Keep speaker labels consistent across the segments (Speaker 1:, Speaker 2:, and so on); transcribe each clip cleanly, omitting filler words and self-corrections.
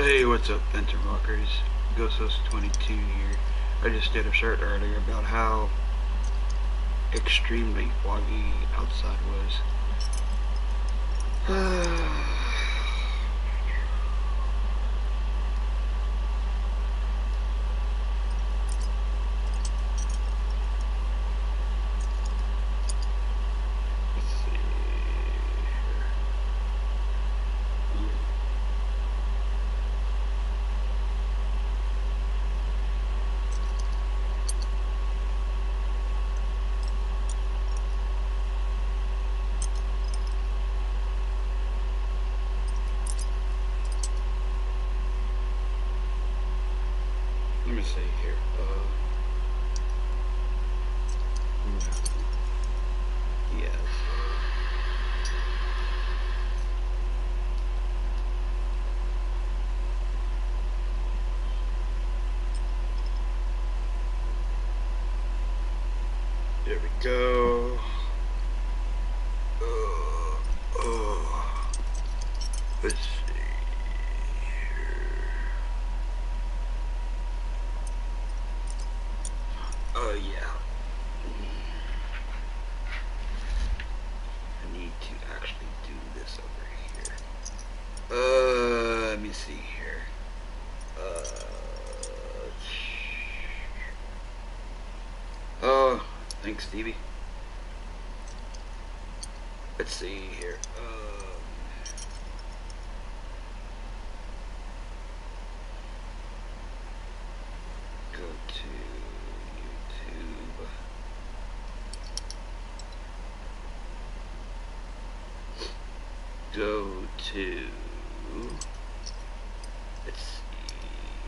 Speaker 1: Hey, what's up, Fenton Rockers? GhostHost22 here. I just did a shirt earlier about how extremely foggy outside was. Let me see here. Yes. There we go. Let's see here. Oh yeah. I need to actually do this over here. Let me see here. Oh, thanks, Stevie. Let's see here. Go to YouTube. Go to, let's see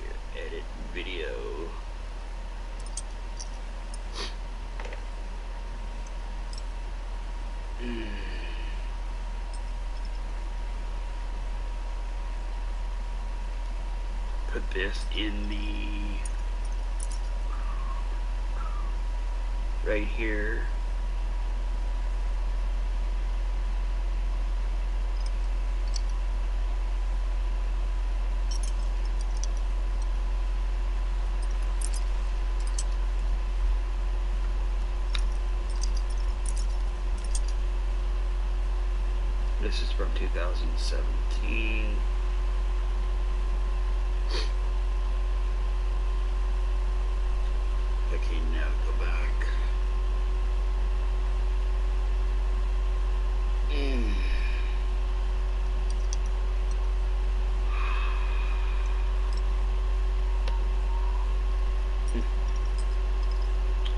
Speaker 1: here, edit video. Put this in the, right here. This is from 2017. Okay, now go back.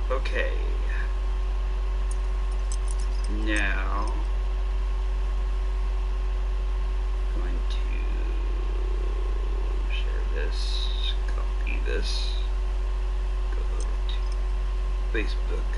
Speaker 1: Okay. Now going to share this, copy this, go over to Facebook.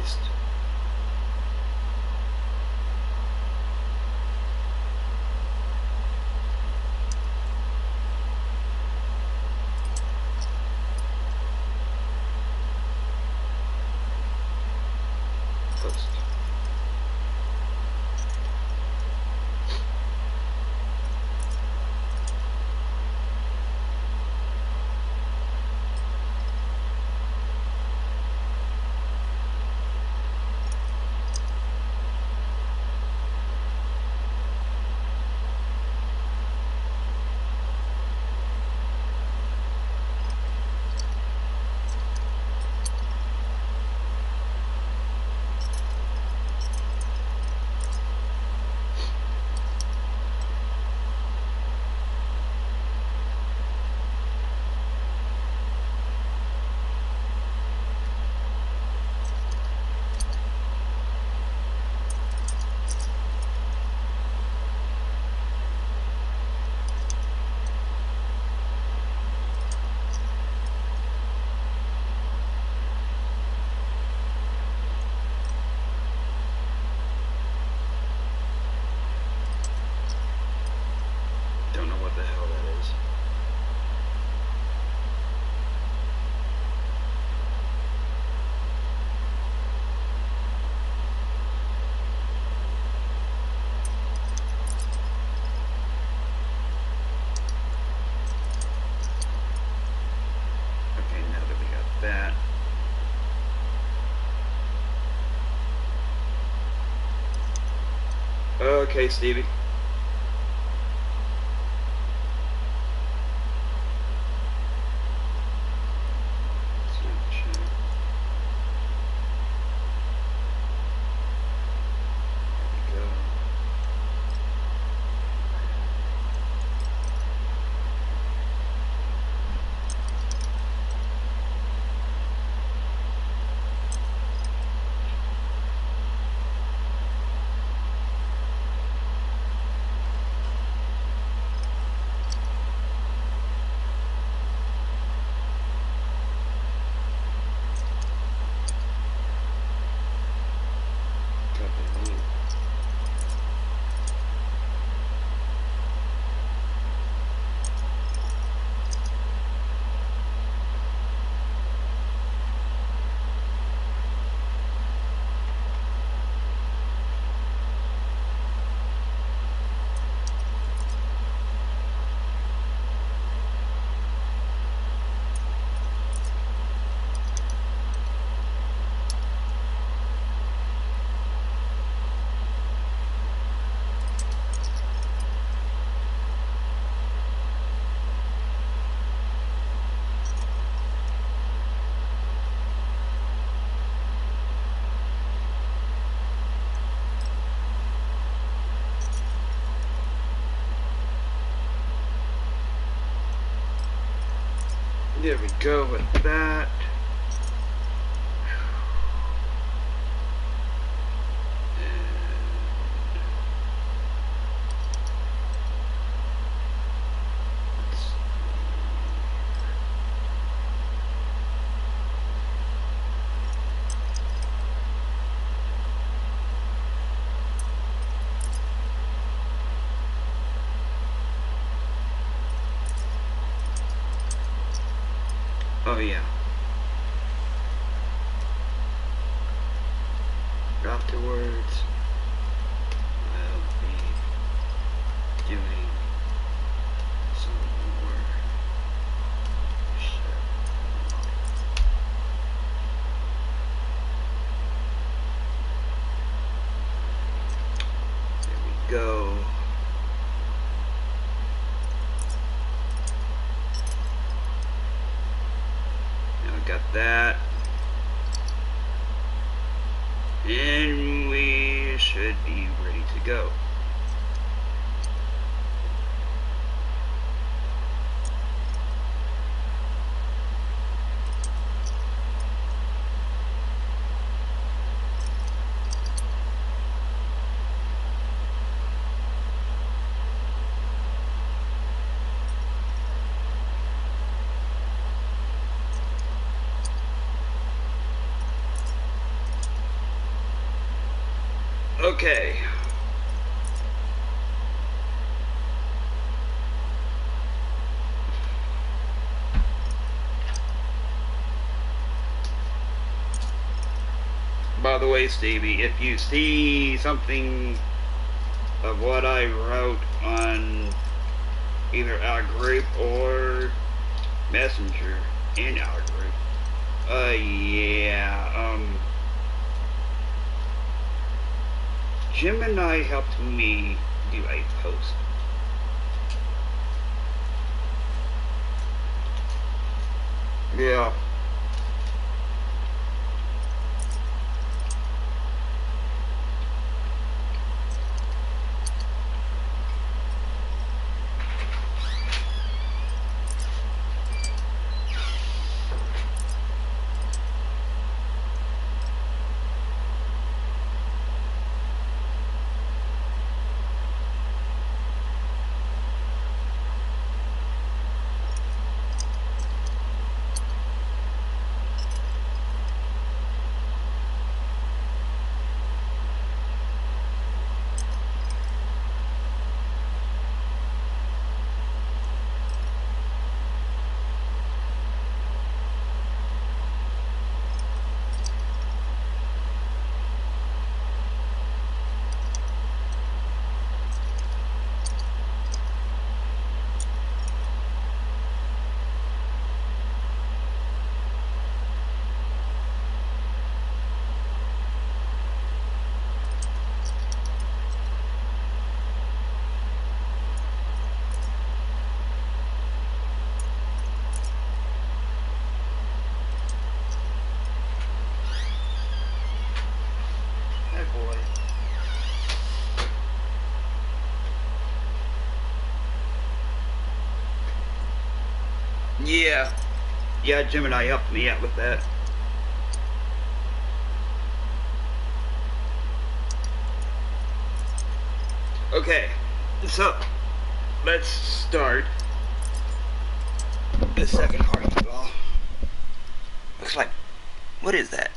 Speaker 1: least. Post. Don't know what the hell that is. Okay, now that we got that. Okay, Stevie. Snapchat. There we go. Copy link. There we go with that. Oh yeah. Afterwards, I'll be doing some more shit. There we go. Got that, and we should be ready to go. Okay. By the way, Stevie, if you see something of what I wrote on either our group or Messenger in our group, Jim and I helped me do a post. Yeah. Hey boy. Yeah. Yeah, Jim and I helped me out with that. Okay, so let's start the second part of it all. Looks like, what is that?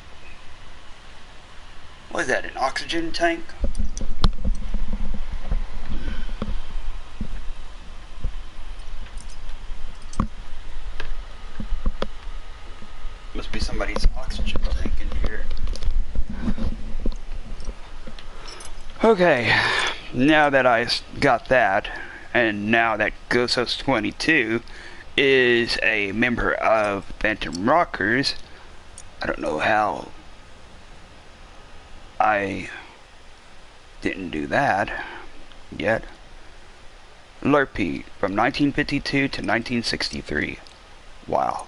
Speaker 1: What is that, an oxygen tank? Must be somebody's oxygen tank in here. Okay, now that I got that, and now that Ghost22 is a member of Phantom Rockers, I don't know how I didn't do that yet. Lurpy from 1952 to 1963. Wow.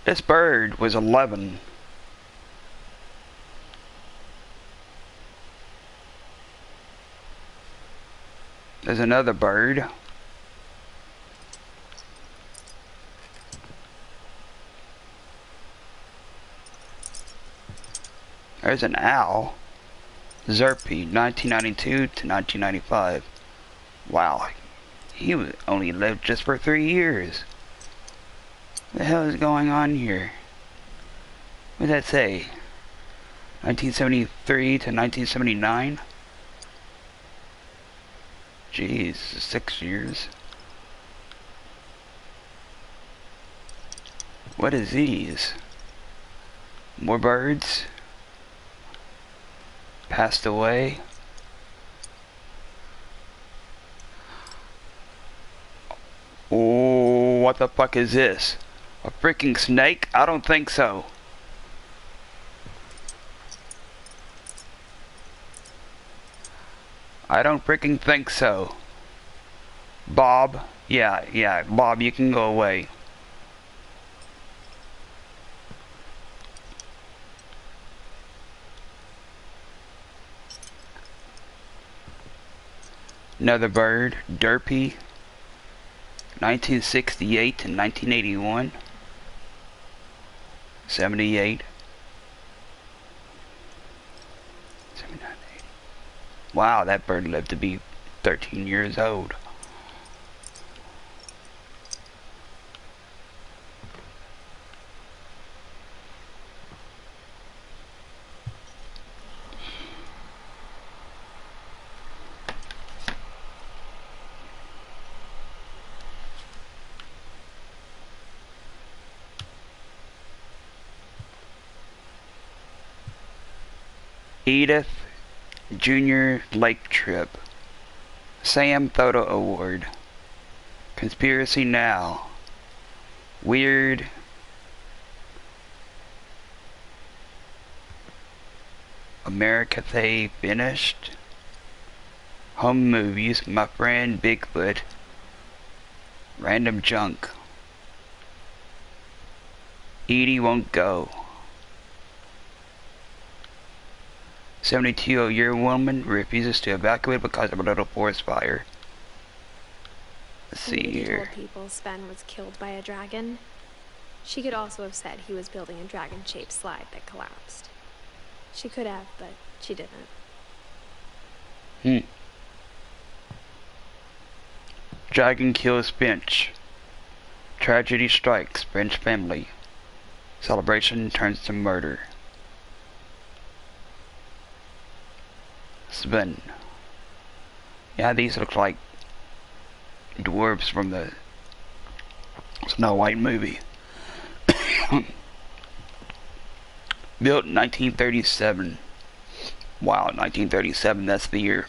Speaker 1: This bird was 11. There's another bird. There's an owl. Zerpy, 1992 to 1995. Wow, he only lived just for 3 years. What the hell is going on here? What did that say? 1973 to 1979? Jeez, 6 years. What is these? More birds? Passed away? Oh, what the fuck is this? A freaking snake? I don't think so. I don't freaking think so. Bob? Yeah, Bob, you can go away. Another bird, Derpy, 1968 to 1981. 78. 79, 80. Wow, that bird lived to be 13 years old. Edith Junior Lake Trip. Sam Photo Award. Conspiracy Now. Weird. America They Finished. Home Movies. My Friend Bigfoot. Random Junk. Edie Won't Go. 72-year woman refuses to evacuate because of a little forest fire. Let's see here.
Speaker 2: Told people Sven was killed by a dragon. She could also have said he was building a dragon-shaped slide that collapsed. She could have, but she didn't.
Speaker 1: Dragon kills Finch. Tragedy strikes Finch family. Celebration turns to murder. Sven. Yeah, these look like dwarves from the Snow White movie. Built in 1937. Wow, 1937, that's the year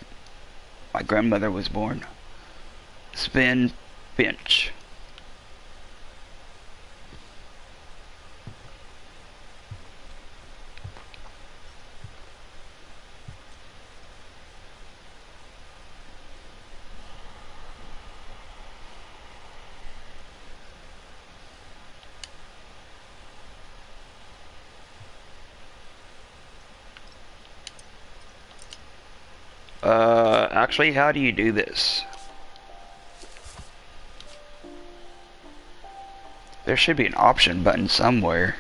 Speaker 1: my grandmother was born. Sven Finch. Actually, how do you do this? There should be an option button somewhere.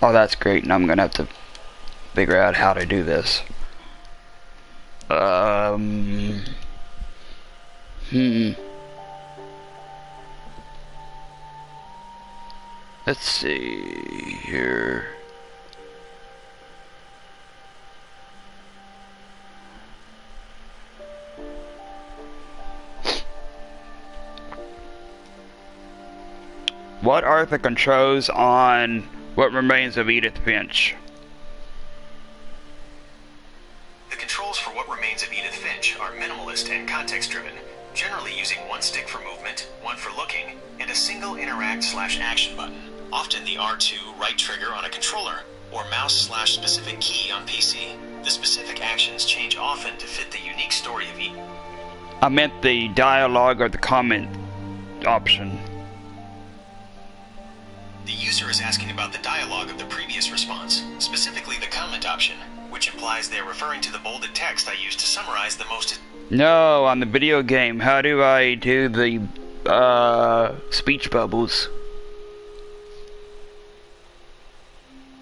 Speaker 1: Oh, that's great, and I'm gonna have to figure out how to do this. Let's see here. What are the controls on What Remains of Edith Finch?
Speaker 3: The controls for What Remains of Edith Finch are minimalist and context-driven, generally using one stick for movement, one for looking, and a single interact/action button, often the R2 right trigger on a controller, or mouse/specific key on PC. The specific actions change often to fit the unique story of Edith.
Speaker 1: I meant the dialogue or the comment option.
Speaker 3: The user is asking about the dialogue of the previous response, specifically the comment option, which implies they're referring to the bolded text I used to summarize the most...
Speaker 1: No, on the video game, how do I do the, speech bubbles?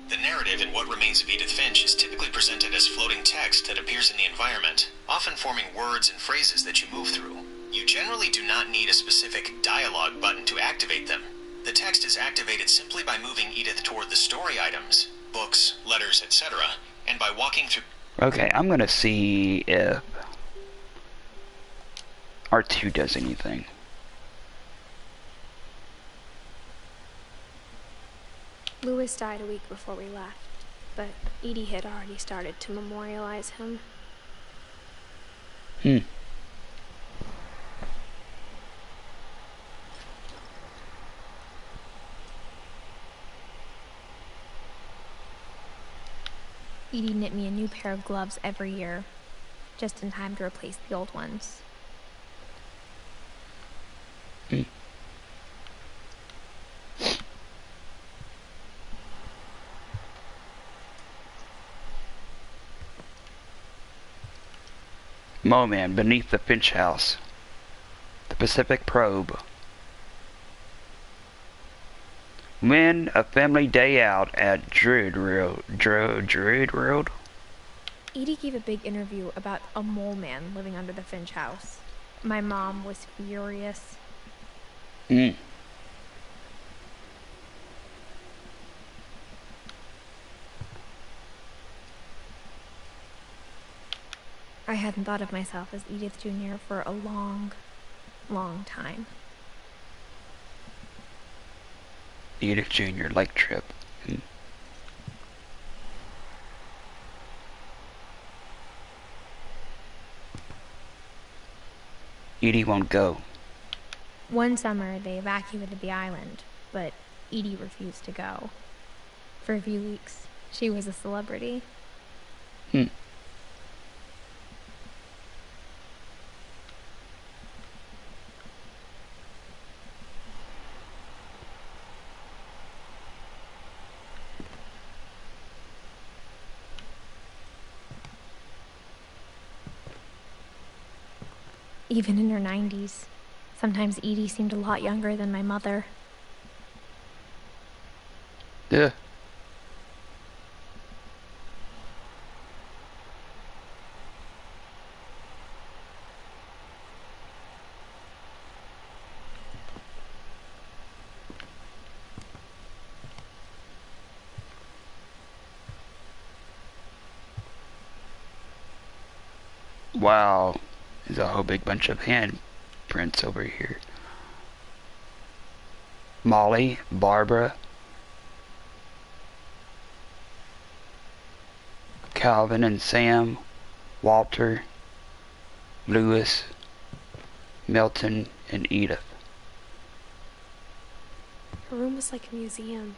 Speaker 3: The narrative in What Remains of Edith Finch is typically presented as floating text that appears in the environment, often forming words and phrases that you move through. You generally do not need a specific dialogue button to activate them. The text is activated simply by moving Edith toward the story items, books, letters, etc., and by walking through...
Speaker 1: Okay, I'm gonna see if R2 does anything.
Speaker 2: Lewis died a week before we left, but Edie had already started to memorialize him. Edie knit me a new pair of gloves every year, just in time to replace the old ones.
Speaker 1: Moman beneath the Finch house. The Pacific Probe. Win a family day out at Druid World.
Speaker 2: Edie gave a big interview about a mole man living under the Finch house. My mom was furious. I hadn't thought of myself as Edith Jr. for a long, long time.
Speaker 1: Edith Jr. Lake Trip. Edie won't go.
Speaker 2: One summer, they evacuated the island, but Edie refused to go. For a few weeks, she was a celebrity. Even in her 90s, sometimes Edie seemed a lot younger than my mother.
Speaker 1: Yeah. Wow. There's a whole big bunch of handprints over here. Molly, Barbara, Calvin and Sam, Walter, Lewis, Milton, and Edith.
Speaker 2: Her room was like a museum.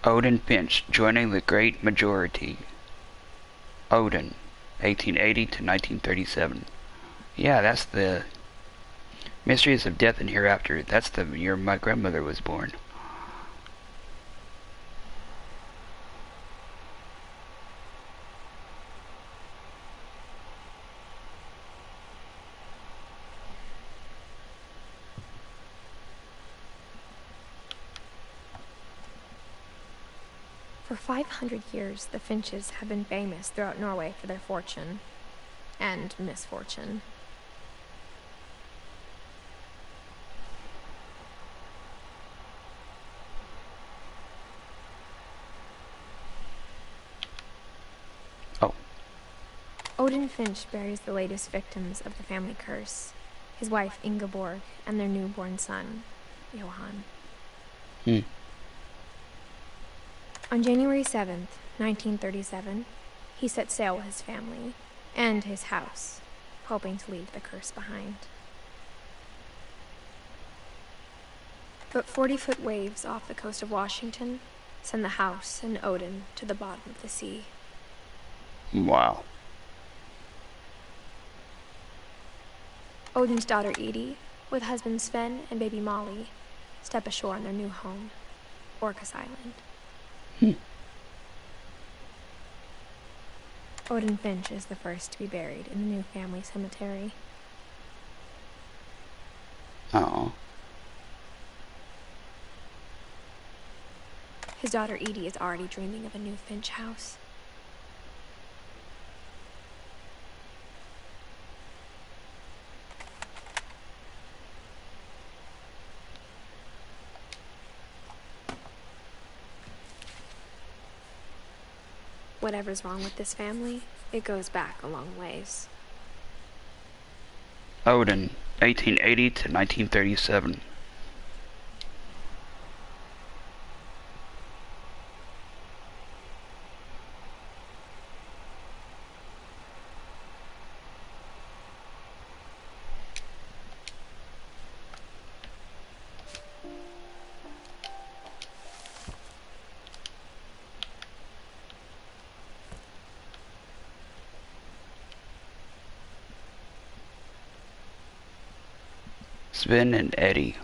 Speaker 1: Odin Finch joining the great majority. Odin, 1880 to 1937. Yeah, that's the Mysteries of Death and Hereafter. That's the year my grandmother was born.
Speaker 2: For 500 years, the Finches have been famous throughout Norway for their fortune and misfortune.
Speaker 1: Oh.
Speaker 2: Odin Finch buries the latest victims of the family curse, his wife Ingeborg and their newborn son, Johan. On January 7th, 1937, he set sail with his family and his house, hoping to leave the curse behind. But 40-foot waves off the coast of Washington send the house and Odin to the bottom of the sea.
Speaker 1: Wow.
Speaker 2: Odin's daughter Edie, with husband Sven and baby Molly, step ashore on their new home, Orcas Island. Odin Finch is the first to be buried in the new family cemetery.
Speaker 1: Oh.
Speaker 2: His daughter Edie is already dreaming of a new Finch house. Whatever's wrong with this family, it goes back a long ways.
Speaker 1: Odin, 1880 to 1937. Sven and Edie.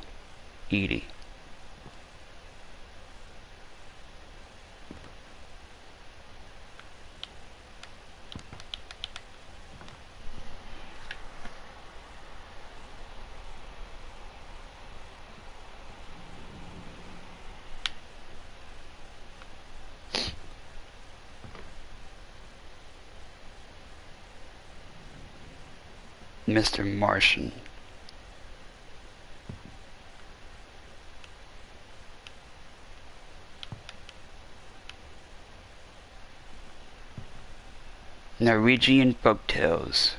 Speaker 1: Mr. Martian. Norwegian folktales.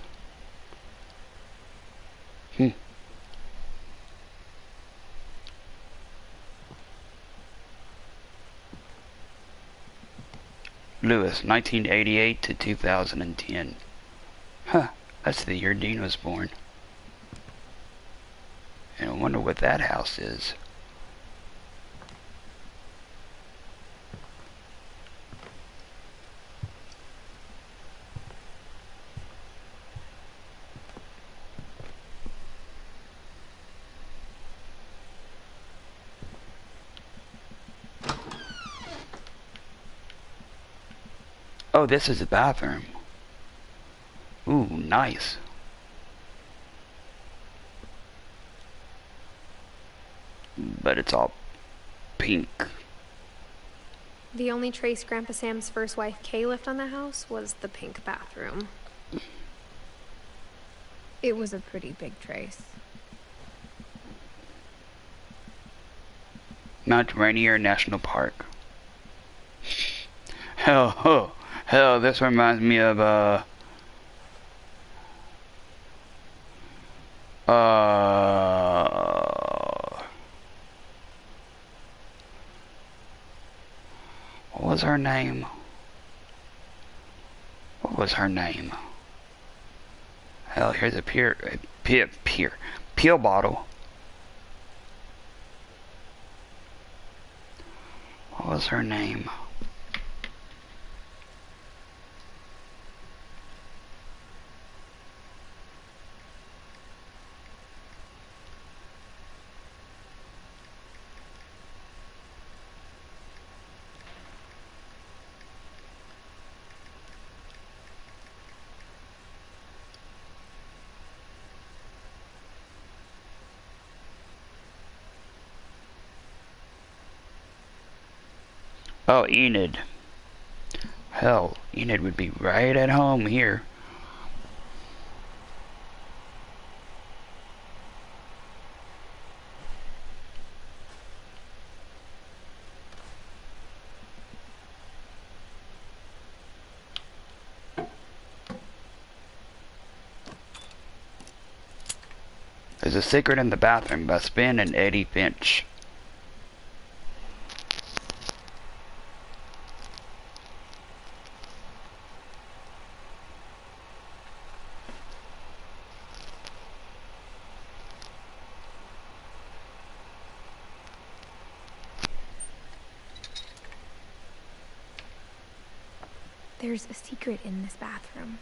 Speaker 1: Lewis, 1988 to 2010. Huh, that's the year Dean was born. And I wonder what that house is. Oh, this is the bathroom. Ooh, nice. But it's all pink.
Speaker 2: The only trace Grandpa Sam's first wife, Kay, left on the house was the pink bathroom. It was a pretty big trace.
Speaker 1: Mount Rainier National Park. Hell, this reminds me of, what was her name? What was her name? Hell, here's a peel bottle. What was her name? Oh, Enid. Hell, Enid would be right at home here. There's a Secret in the Bathroom by Spin and Edith Finch.
Speaker 2: There's a secret in this bathroom.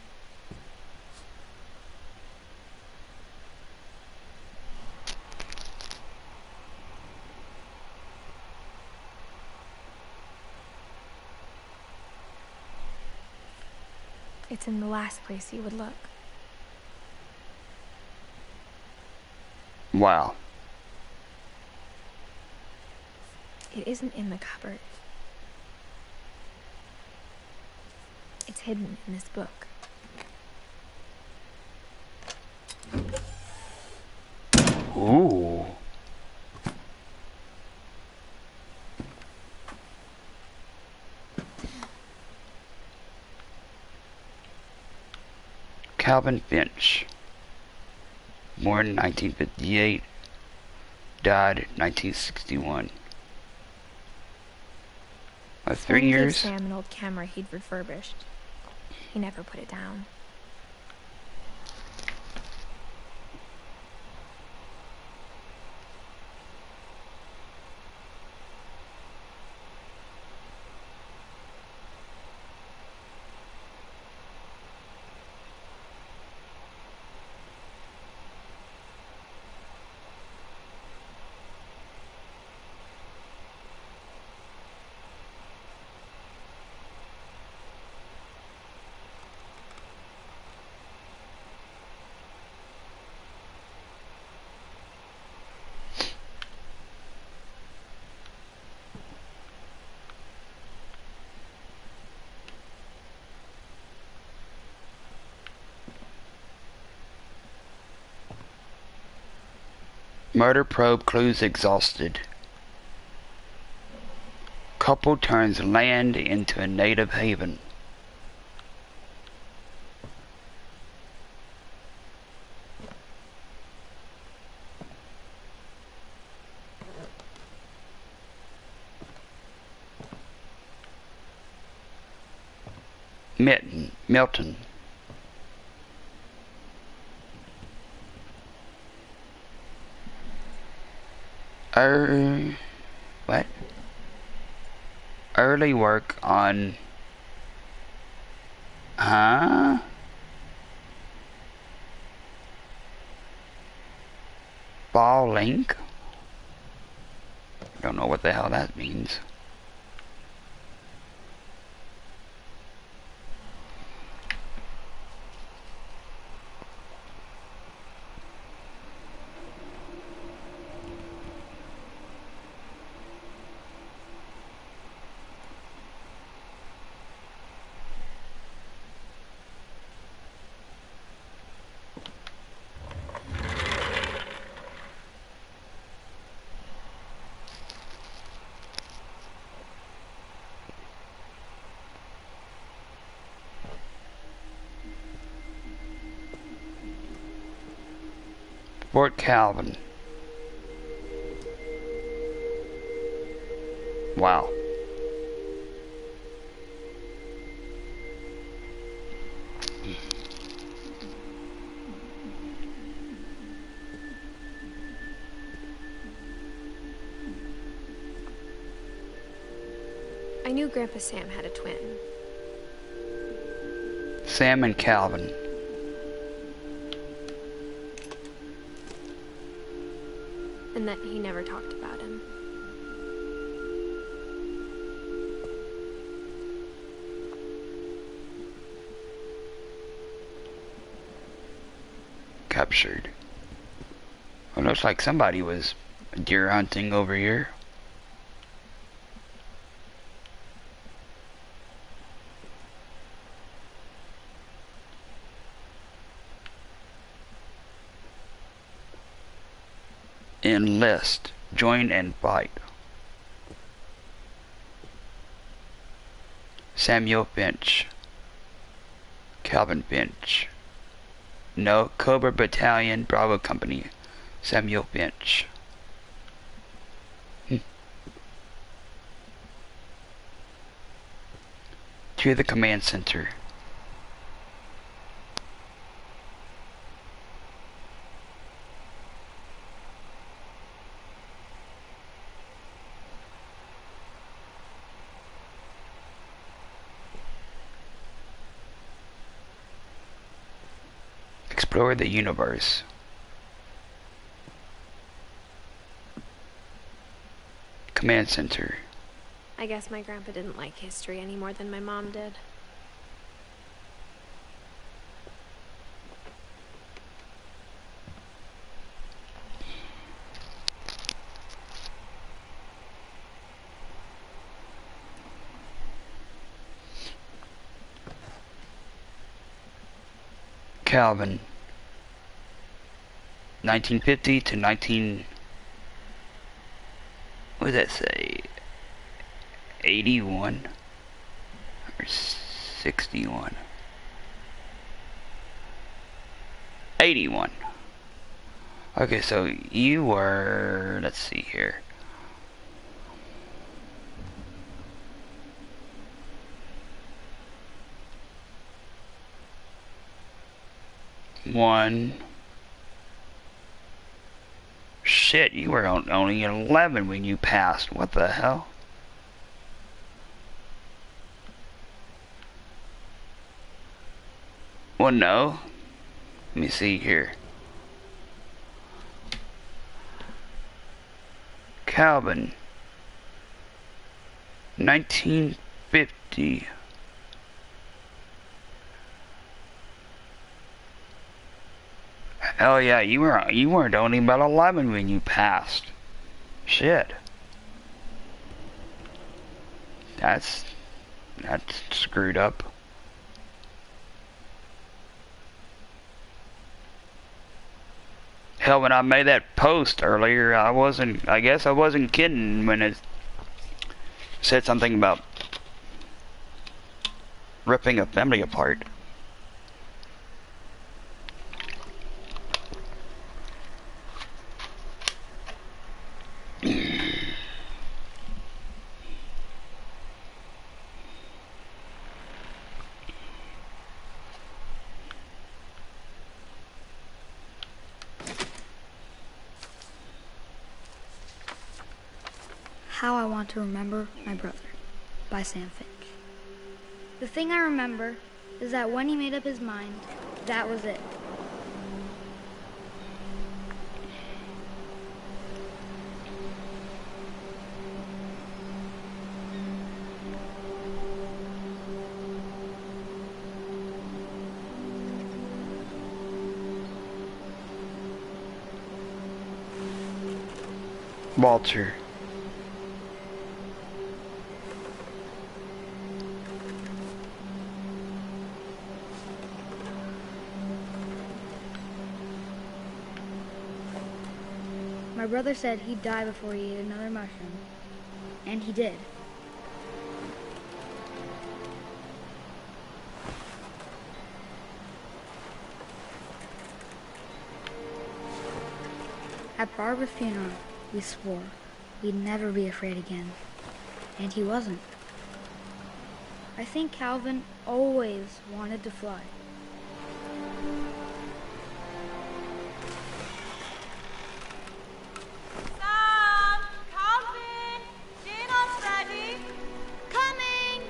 Speaker 2: It's in the last place you would look.
Speaker 1: Wow.
Speaker 2: It isn't in the cupboard. It's hidden in this book.
Speaker 1: Ooh. Calvin Finch. Born in 1958. Died in 1961. 3
Speaker 2: Friend gave
Speaker 1: years.
Speaker 2: Sam an old camera he'd refurbished. He never put it down.
Speaker 1: Murder probe clues exhausted. Couple turns land into a native haven. Milton. What? Early work on... Huh? Ball link? Don't know what the hell that means. Fort Calvin. Wow.
Speaker 2: I knew Grandpa Sam had a twin.
Speaker 1: Sam and Calvin.
Speaker 2: And that he never talked about him.
Speaker 1: Captured. Well, looks like somebody was deer hunting over here. Enlist. Join and fight. Samuel Finch. Calvin Finch. No, Cobra Battalion, Bravo Company. Samuel Finch. To the command center. Explore the universe. Command center.
Speaker 2: I guess my grandpa didn't like history any more than my mom did.
Speaker 1: Calvin. 1950 to 19... What does that say? 81? Or 61? 81. Okay, so you were... Let's see here. One. Shit, you were only 11 when you passed. What the hell? Well, no. Let me see here. Calvin. 1950. Oh yeah, you weren't only about 11 when you passed. Shit. That's screwed up. Hell, when I made that post earlier, I guess I wasn't kidding when it said something about ripping a family apart.
Speaker 4: How I Want to Remember My Brother by Sam Finch. The thing I remember is that when he made up his mind, that was it.
Speaker 1: Walter.
Speaker 4: My brother said he'd die before he ate another mushroom. And he did. At Barbara's funeral, we swore we'd never be afraid again. And he wasn't. I think Calvin always wanted to fly.
Speaker 5: Sam! Calvin! Dinner's ready! Coming!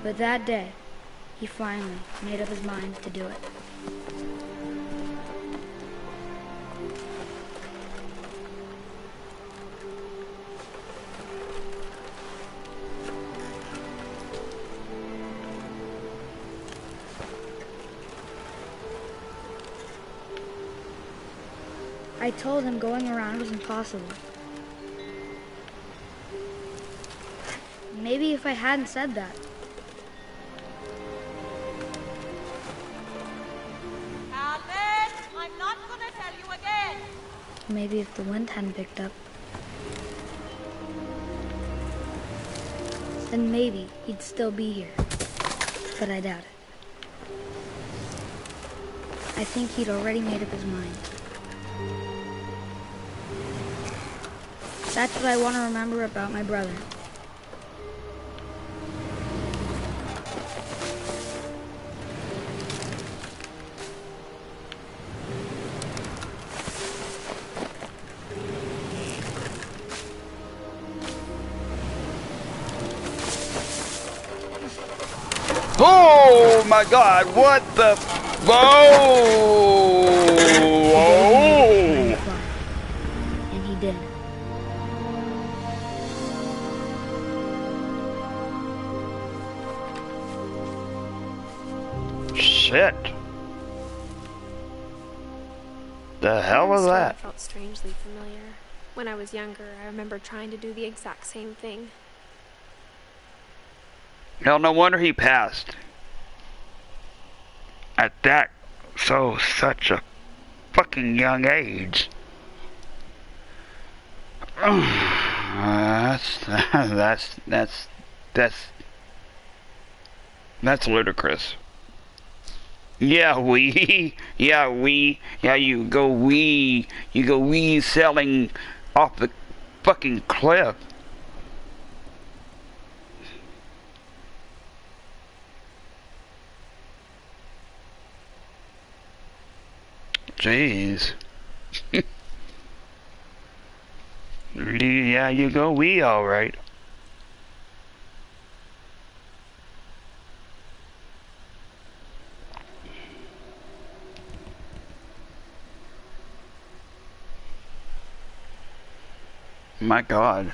Speaker 4: But that day, he finally made up his mind to do it. I told him going around was impossible. Maybe if I hadn't said that.
Speaker 5: Calvin! I'm not gonna tell you again!
Speaker 4: Maybe if the wind hadn't picked up. Then maybe he'd still be here. But I doubt it. I think he'd already made up his mind. That's what I want to remember about my brother.
Speaker 1: Oh my God! What the? Whoa! Whoa!
Speaker 4: And he did.
Speaker 1: Shit! The hell was
Speaker 2: story
Speaker 1: that?
Speaker 2: felt strangely familiar. When I was younger, I remember trying to do the exact same thing.
Speaker 1: Hell, no wonder he passed. At such a fucking young age. That's ludicrous. Yeah, you go sailing off the fucking cliff. Jeez. Yeah, you go wee, alright. My God.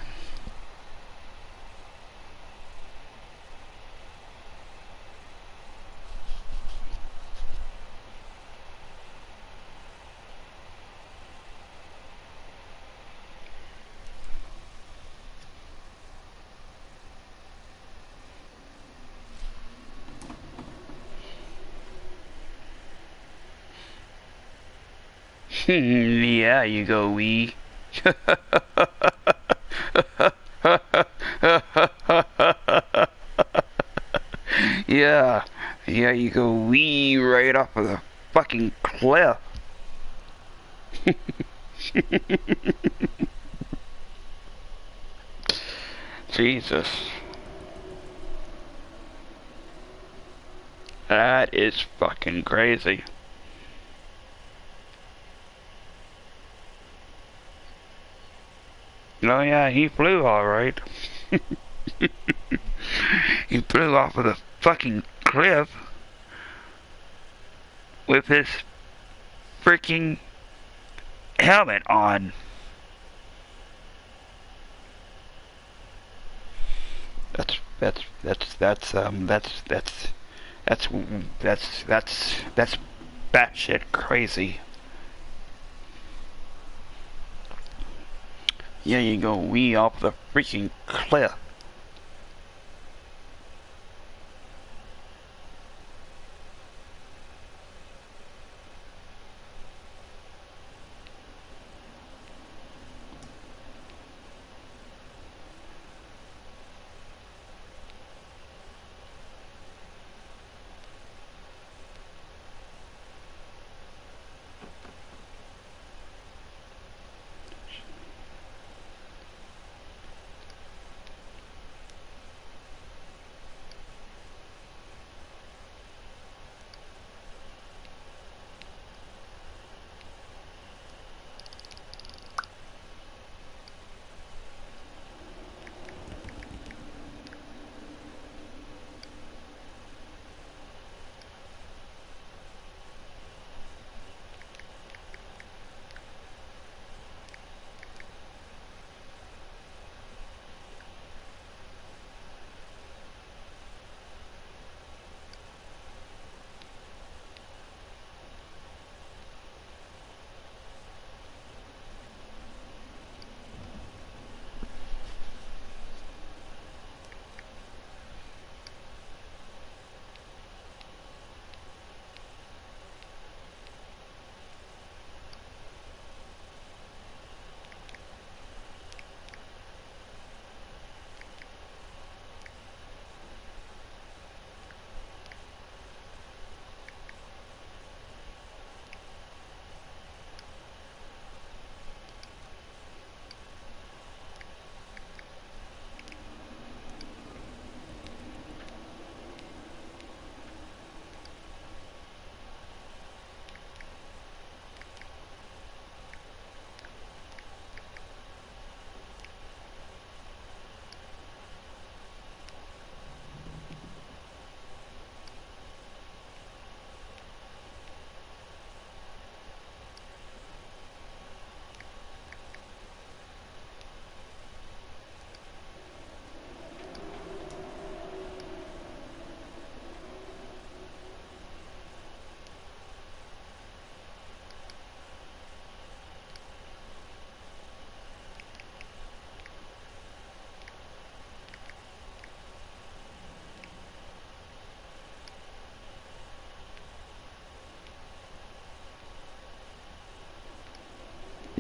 Speaker 1: Yeah, you go wee. Yeah, you go wee right off of the fucking cliff. Jesus. That is fucking crazy. Oh yeah, he flew alright. He flew off of the fucking cliff with his freaking helmet on. That's that's that's that's um that's that's that's that's batshit crazy. Yeah, you go wee off the freaking cliff.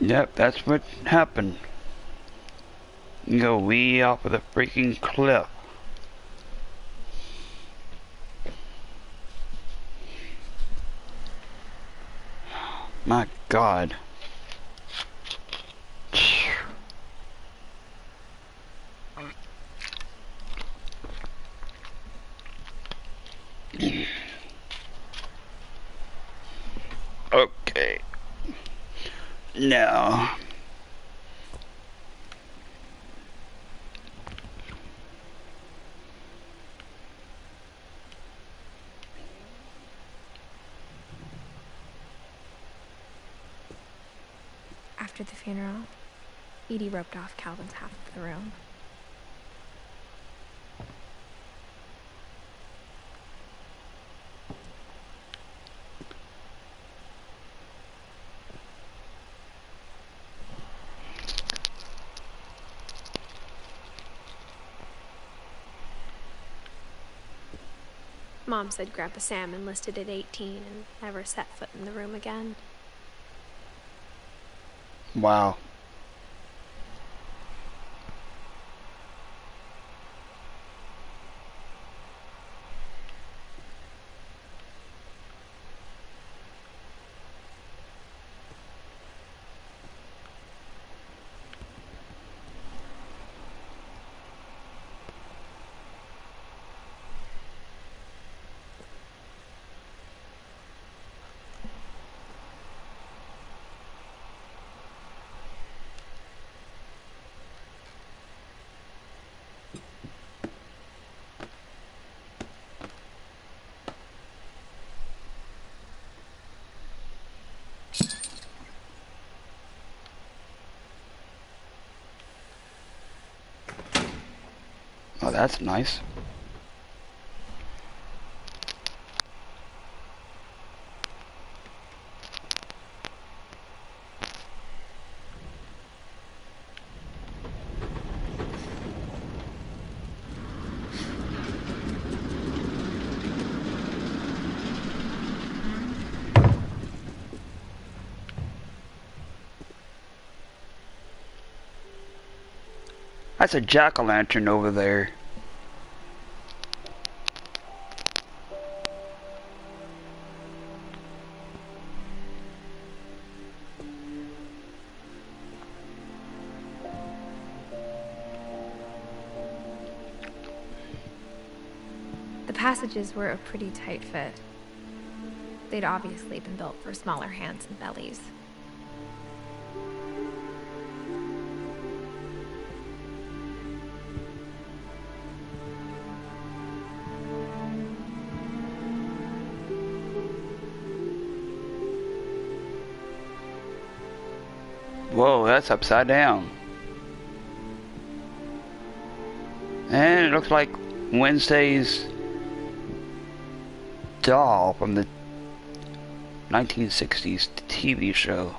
Speaker 1: Yep, that's what happened. You go wee off of the freaking cliff. My God. Okay. Now.
Speaker 2: After the funeral, Edie roped off Calvin's half of the room. Mom said Grandpa Sam enlisted at 18 and never set foot in the room again.
Speaker 1: Wow. Oh, that's nice. That's a jack-o'-lantern over there.
Speaker 2: The passages were a pretty tight fit. They'd obviously been built for smaller hands and bellies.
Speaker 1: Whoa, that's upside down. And it looks like Wednesday's doll from the 1960s TV show.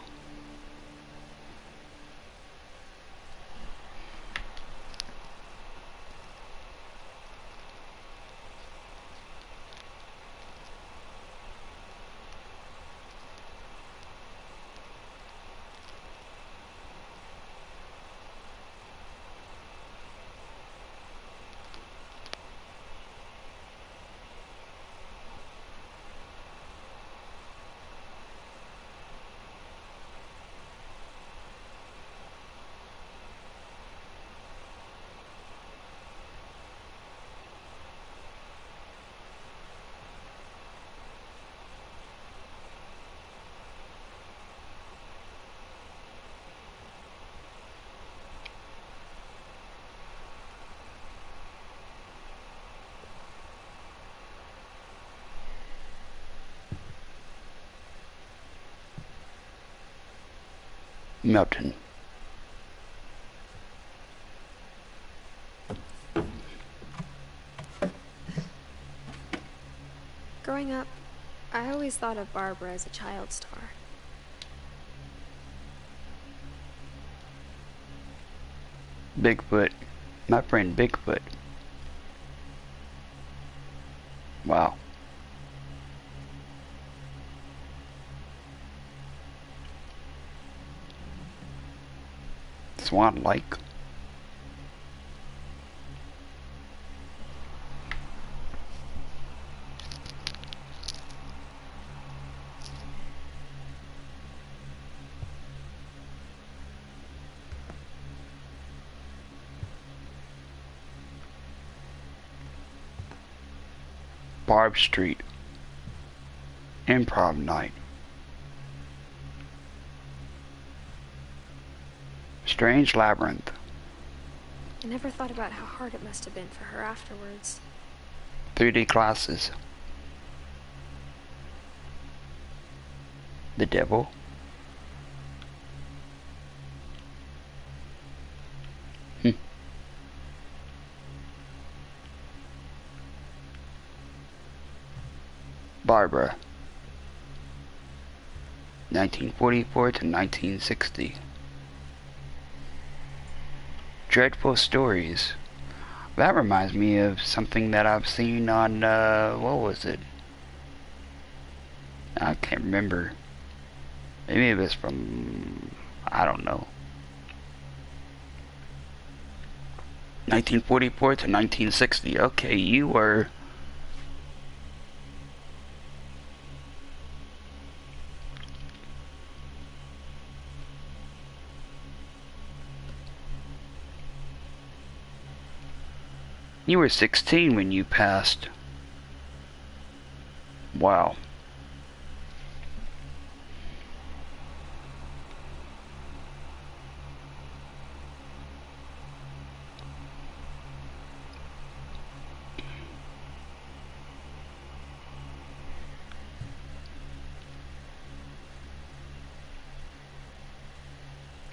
Speaker 1: Milton.
Speaker 2: Growing up, I always thought of Barbara as a child star.
Speaker 1: Bigfoot. My friend Bigfoot. Wow. Swan Lake. Barb Street. Improv night. Strange labyrinth.
Speaker 2: I never thought about how hard it must have been for her afterwards.
Speaker 1: 3D classes. The devil. Barbara. 1944 to 1960. Dreadful Stories. That reminds me of something that I've seen on, what was it? I can't remember. Maybe it was from, I don't know. 1944 to 1960. Okay, you were... You were 16 when you passed. Wow.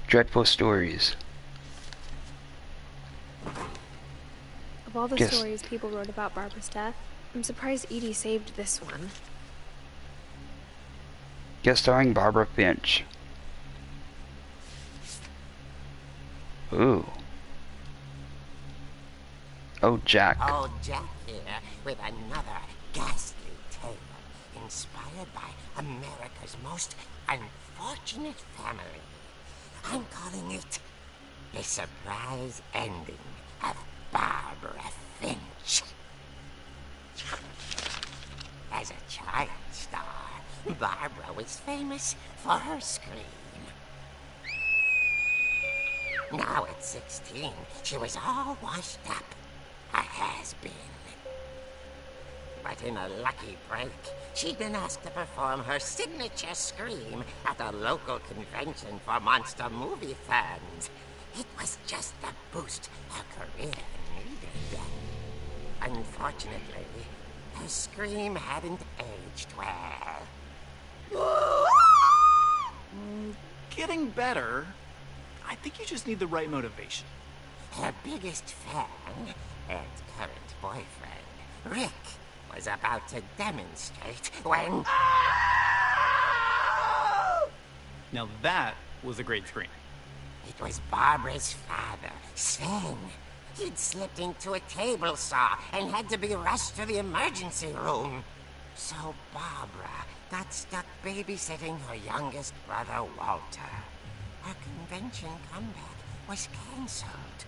Speaker 1: Dreadful Stories.
Speaker 2: Of all the
Speaker 1: Guess-
Speaker 2: stories people wrote about Barbara's death, I'm surprised Edie saved this one.
Speaker 1: Guest starring Barbara Finch. Ooh. Oh, Jack.
Speaker 6: Old Jack here with another ghastly tale inspired by America's most unfortunate family. I'm calling it The Surprise Ending of Barbara Finch. As a child star, Barbara was famous for her scream. Now at 16, she was all washed up. A has-been. But in a lucky break, she'd been asked to perform her signature scream at a local convention for monster movie fans. It was just the boost her career needed. Unfortunately, her scream hadn't aged well.
Speaker 7: Getting better. I think you just need the right motivation.
Speaker 6: Her biggest fan and current boyfriend, Rick, was about to demonstrate when...
Speaker 7: Now that was a great scream.
Speaker 6: It was Barbara's father, Sven. He'd slipped into a table saw and had to be rushed to the emergency room. So Barbara got stuck babysitting her youngest brother, Walter. Her convention comeback was cancelled.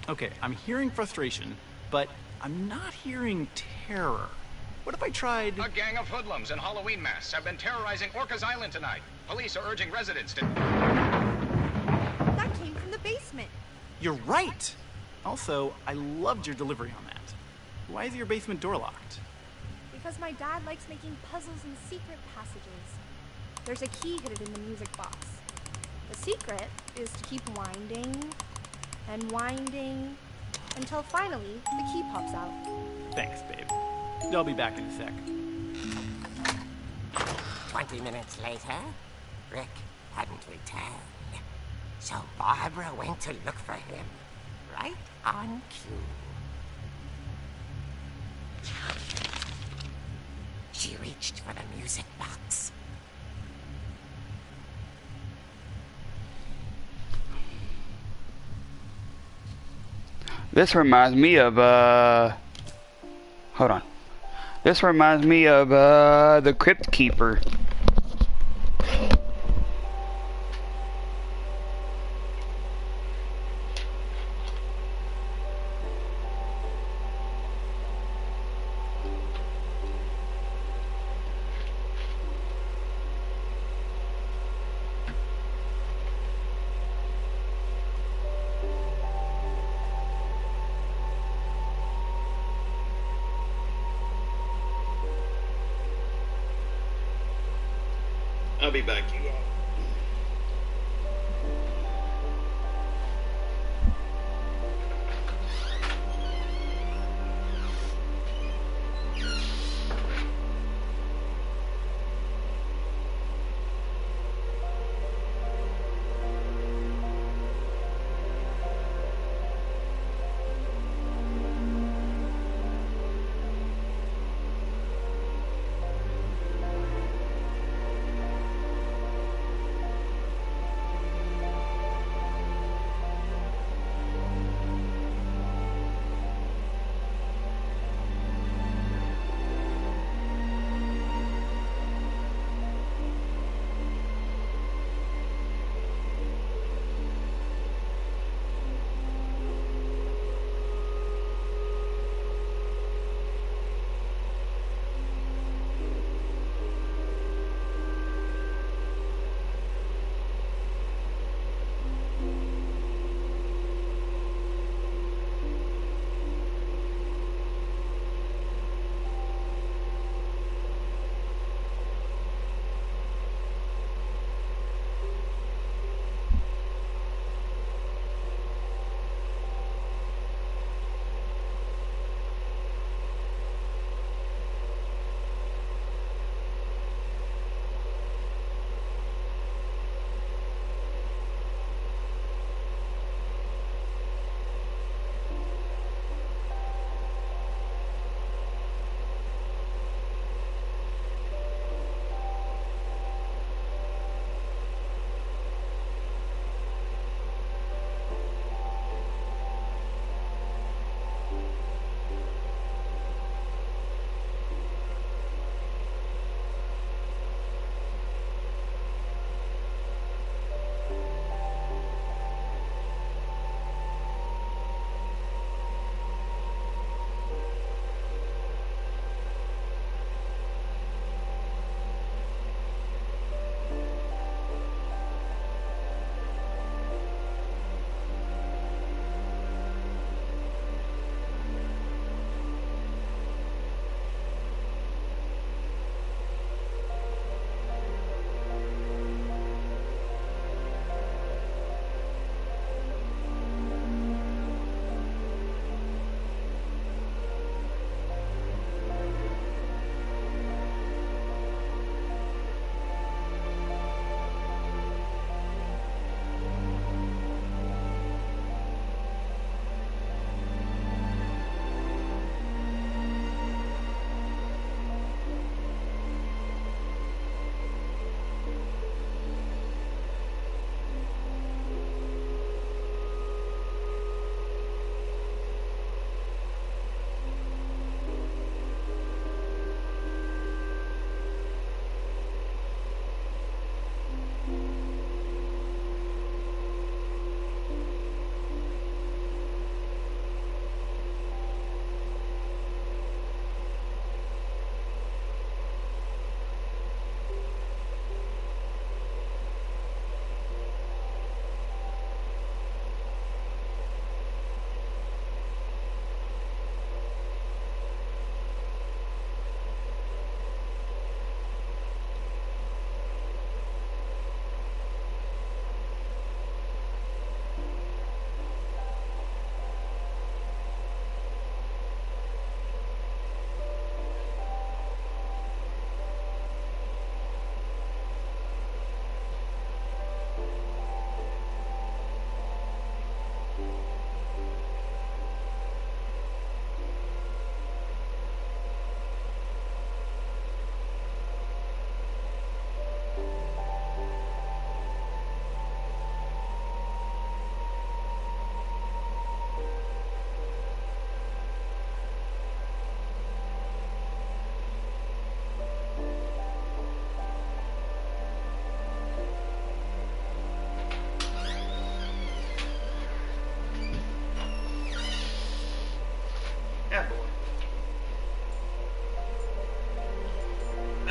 Speaker 7: Okay, I'm hearing frustration, but I'm not hearing terror. What if I tried...
Speaker 8: A gang of hoodlums in Halloween masks have been terrorizing Orcas Island tonight. Police are urging residents to...
Speaker 5: That came from the basement.
Speaker 7: You're right! Also, I loved your delivery on that. Why is your basement door locked?
Speaker 5: Because my dad likes making puzzles and secret passages. There's a key hidden in the music box. The secret is to keep winding and winding until finally the key pops out.
Speaker 7: Thanks, babe. I'll be back in a sec.
Speaker 6: 20 minutes later, Rick hadn't returned. So Barbara went to look for him, right on cue. She reached for the music box.
Speaker 1: This reminds me of, hold on. This reminds me of, the Crypt Keeper.
Speaker 8: I'll be back, you all.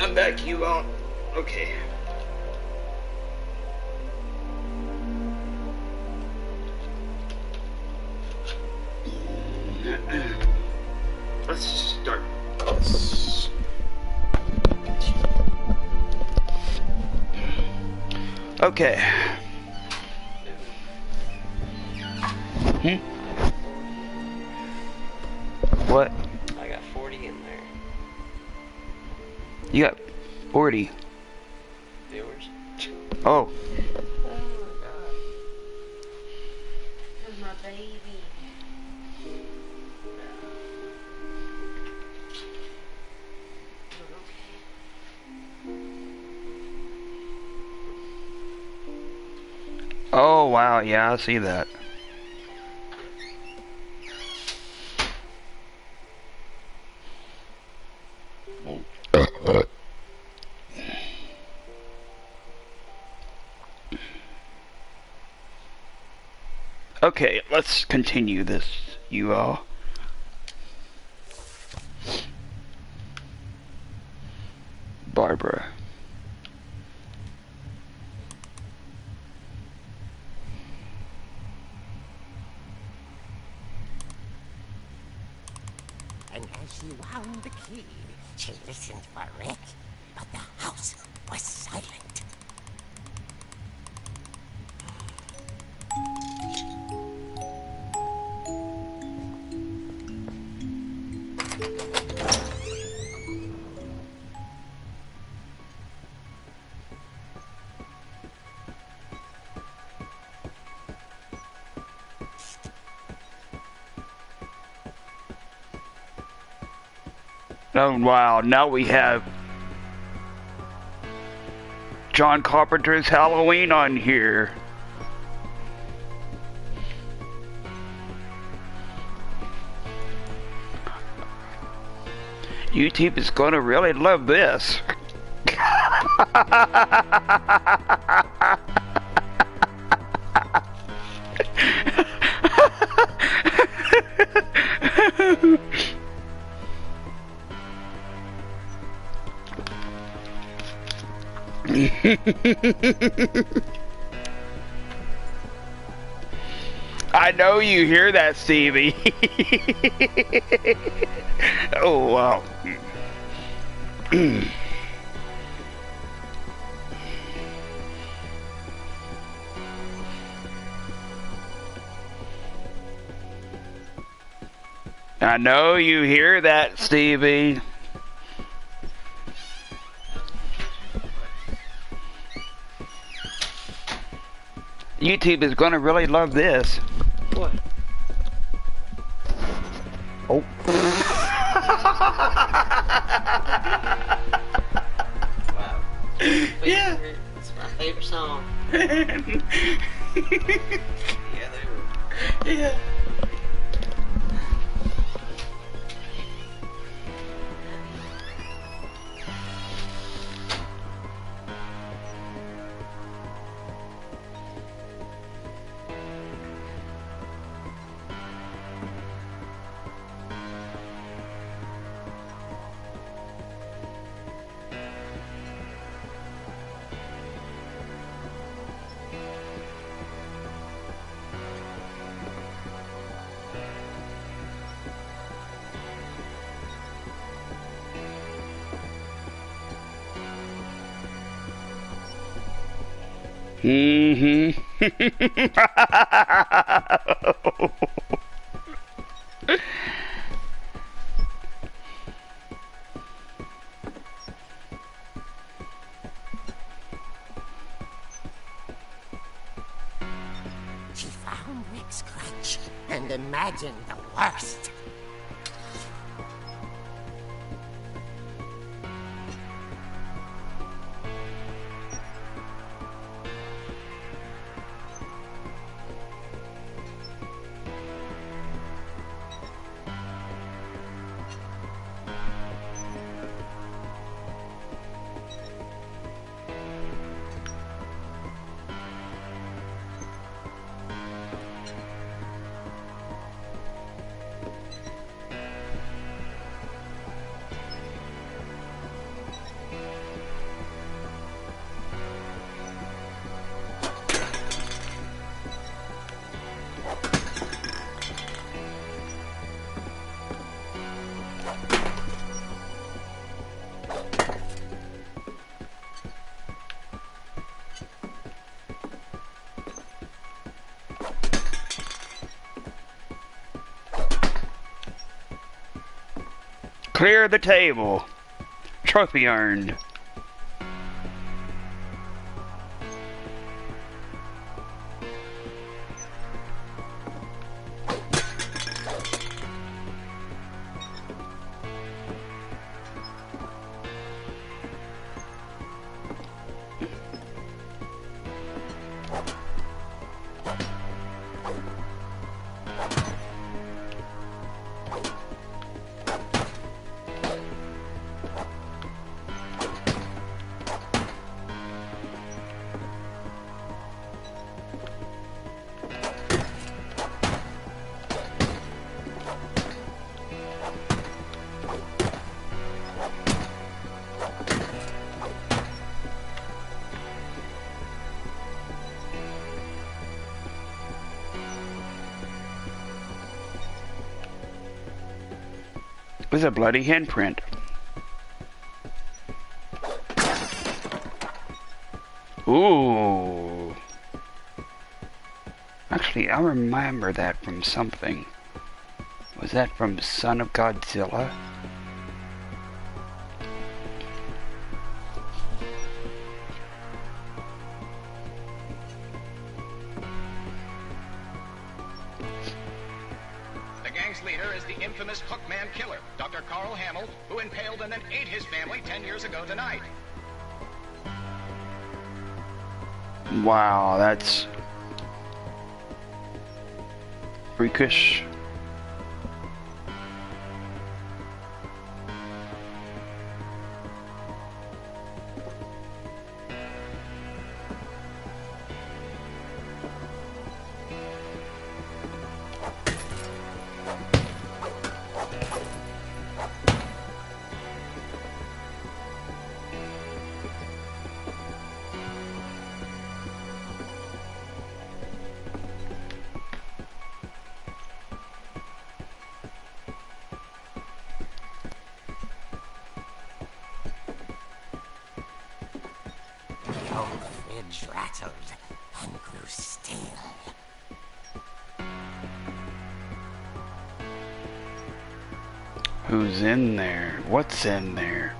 Speaker 1: I'm back, you all. Okay. Let's start this. Okay. What?
Speaker 9: I got 40 in there.
Speaker 1: You got 40
Speaker 9: viewers.
Speaker 1: Oh.
Speaker 9: Oh my god. That's my baby.
Speaker 1: Oh wow, yeah, I see that. Okay, let's continue this, you all. Barbara.
Speaker 6: And as she wound the key, she listened for Rick, but the house was silent.
Speaker 1: Oh wow, now we have John Carpenter's Halloween on here. YouTube is gonna really love this. I know you hear that, Stevie. Oh, wow. I know you hear that, Stevie. YouTube is gonna really love this.
Speaker 9: What?
Speaker 1: Oh.
Speaker 9: Wow.
Speaker 1: Yeah.
Speaker 9: It's my favorite song.
Speaker 1: Yeah,
Speaker 9: they were.
Speaker 1: yeah. Mm-hmm.
Speaker 6: She found Rick's crutch and imagined the worst.
Speaker 1: Clear the table. Trophy earned. There's a bloody handprint. Ooh. Actually, I remember that from something. Was that from Son of Godzilla?
Speaker 8: The gang's leader is the infamous Hookman killer, Dr. Carl Hamill, who impaled and then ate his family 10 years ago tonight.
Speaker 1: Wow, that's freakish.
Speaker 6: The old fridge rattled and grew still.
Speaker 1: Who's in there? What's in there?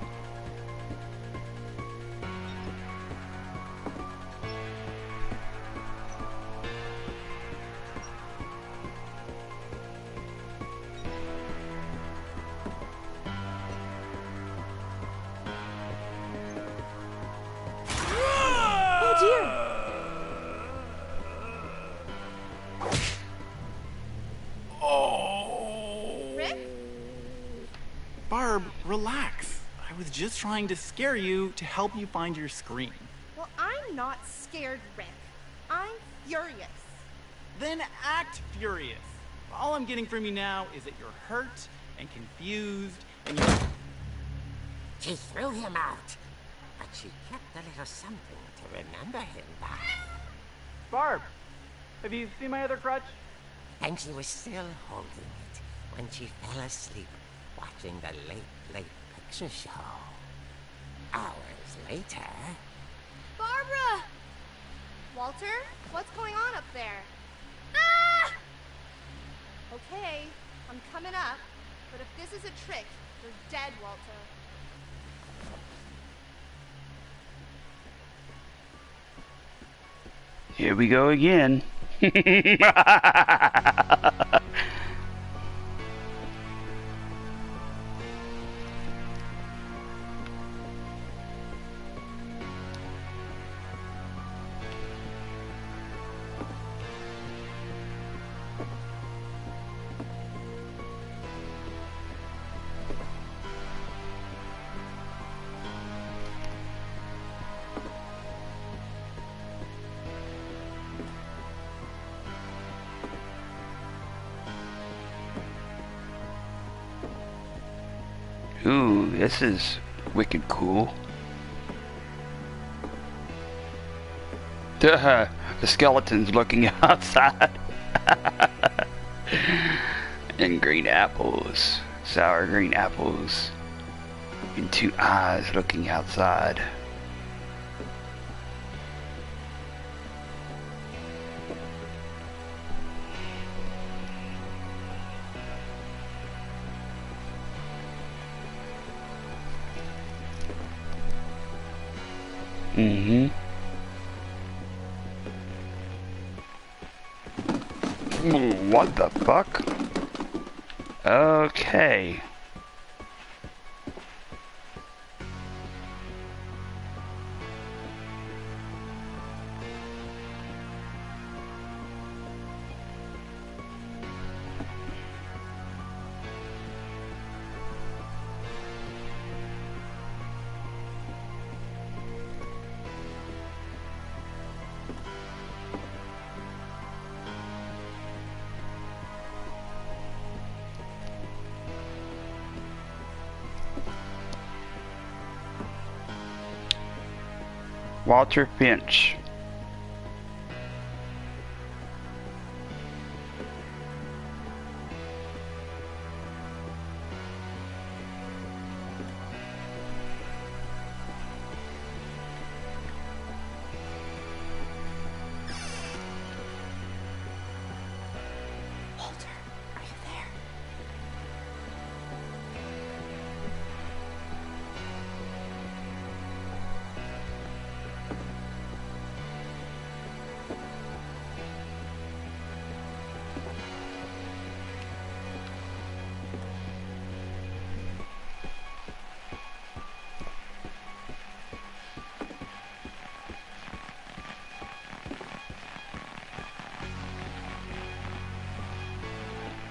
Speaker 2: Oh dear!
Speaker 5: Rick?
Speaker 7: Barb, relax. I was just trying to scare you to help you find your screen.
Speaker 5: Well, I'm not scared, Rick. I'm furious.
Speaker 7: Then act furious. All I'm getting from you now is that you're hurt and confused and you...
Speaker 6: She threw him out, but she kept a little something to remember him by.
Speaker 10: Barb, have you seen my other crutch?
Speaker 6: And she was still holding it when she fell asleep watching the late picture show. Hours later...
Speaker 5: Barbara! Walter, what's going on up there? Ah! Okay, I'm coming up, but if this is a trick, you're dead, Walter.
Speaker 1: Here we go again. Ooh, this is wicked cool. The skeleton's looking outside. And green apples. Sour green apples. And two eyes looking outside. Mm-hmm. What the fuck? Okay. Walter Finch.
Speaker 6: Walter, are you there?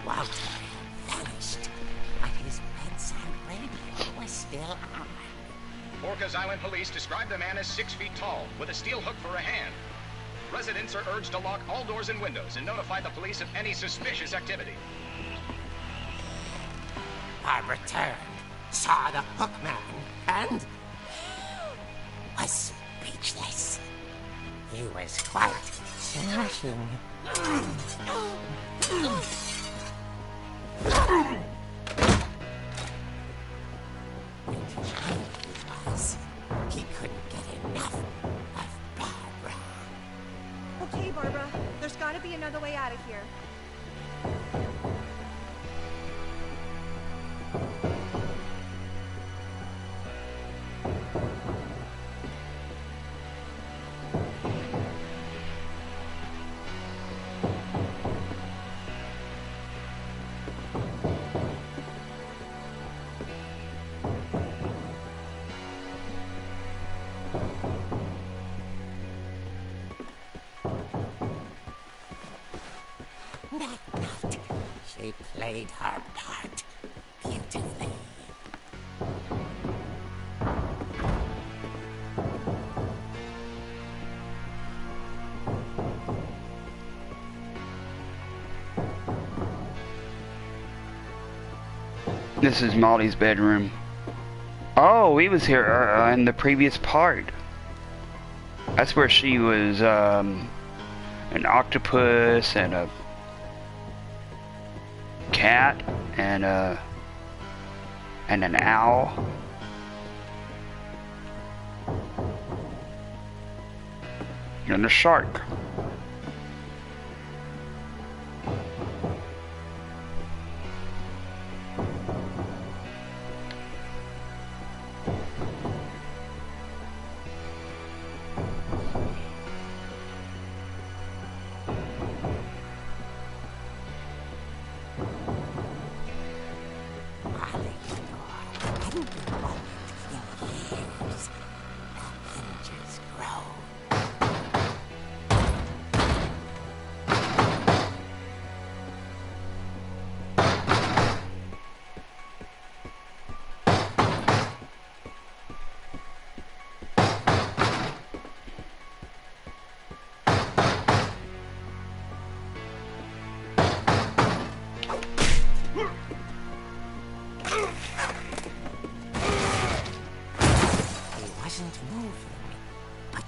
Speaker 6: Walter vanished, but his bedside radio was still on.
Speaker 8: Orcas Island police describe the man as 6 feet tall, with a steel hook for a hand. Residents are urged to lock all doors and windows and notify the police of any suspicious activity.
Speaker 6: I returned, saw the hook man, and was speechless. He was quite smashing. He couldn't get enough of Barbara.
Speaker 5: Okay, Barbara. There's gotta be another way out of here.
Speaker 6: That night, she played her part beautifully.
Speaker 1: This is Molly's bedroom. Oh, he was here in the previous part. That's where she was an octopus and a cat and an owl. And a shark.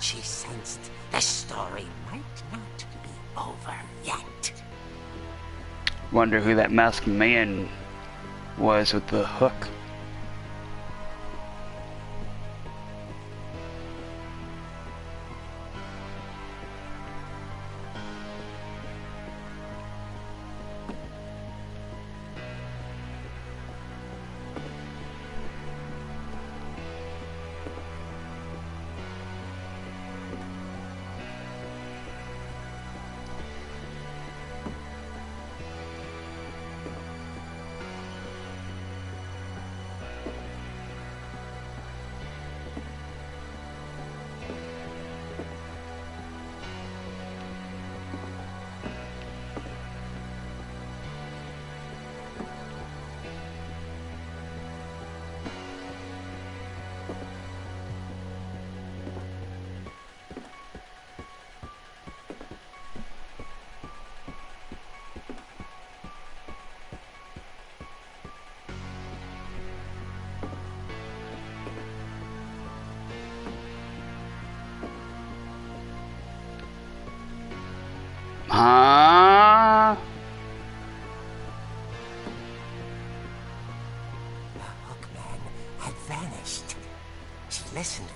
Speaker 6: She sensed the story might not be over yet.
Speaker 1: Wonder who that masked man was with the hook.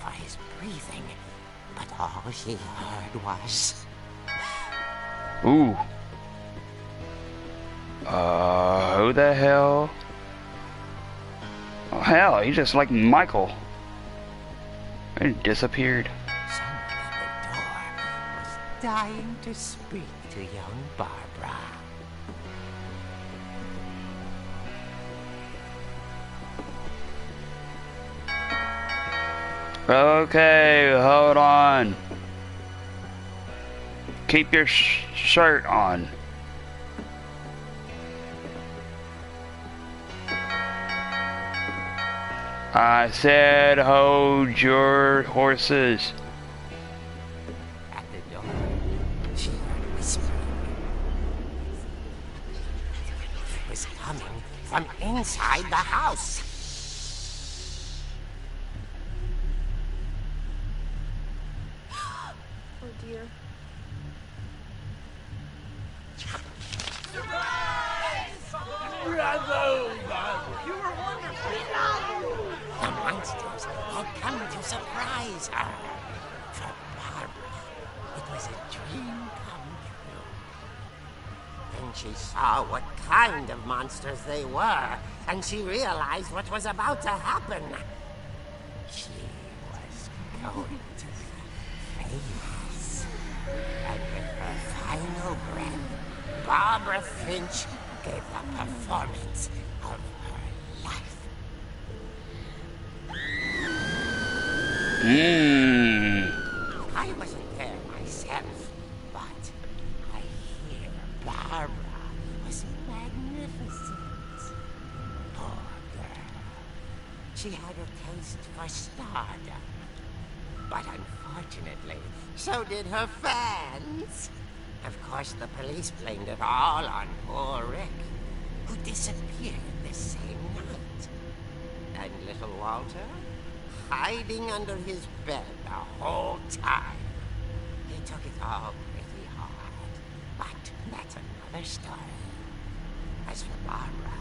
Speaker 6: for his breathing, but all she heard was...
Speaker 1: Ooh. Who the hell? Oh, hell, he's just like Michael. It disappeared.
Speaker 6: Someone at the door was dying to speak to young Barbara.
Speaker 1: Okay, hold on. Keep your shirt on. I said hold your horses.
Speaker 6: At the door, she heard whispering. It was coming from inside the house.
Speaker 5: Oh dear.
Speaker 6: The monsters had come to surprise her. For Barbara, it was a dream come true. Then she saw what kind of monsters they were, and she realized what was about to happen. She was going to be famous. And with her final breath, Barbara Finch gave the performance of her life. I wasn't there myself, but I hear Barbara was magnificent. Poor girl. She had a taste for stardom. But unfortunately, so did her fans. Of course, the police blamed it all on poor Rick, who disappeared the same night. And little Walter, hiding under his bed the whole time. He took it all pretty hard, but that's another story. As for Barbara,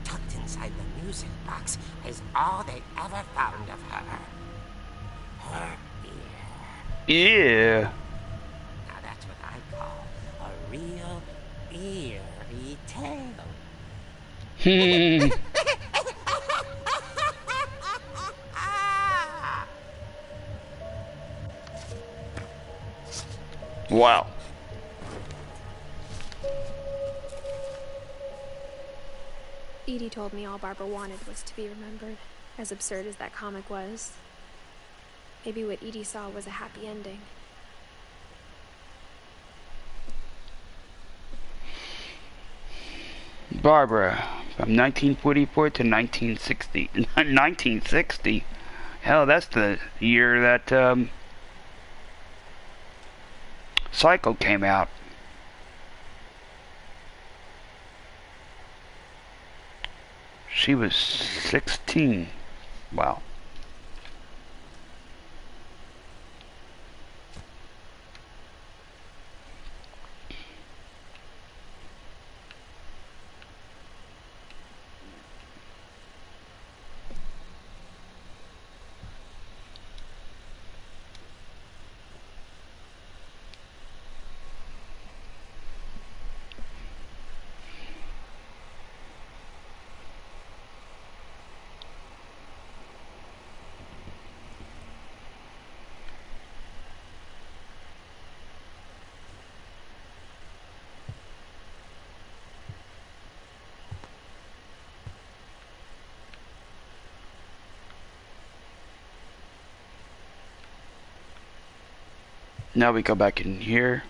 Speaker 6: tucked inside the music box is all they ever found of her. Her ear.
Speaker 1: Yeah.
Speaker 6: Now that's what I call a real eerie tale.
Speaker 1: Wow.
Speaker 2: Edie told me all Barbara wanted was to be remembered, as absurd as that comic was. Maybe what Edie saw was a happy ending.
Speaker 1: Barbara, from 1944 to 1960. 1960? Hell, that's the year that, Psycho came out. She was 16. Wow. Now we go back in here.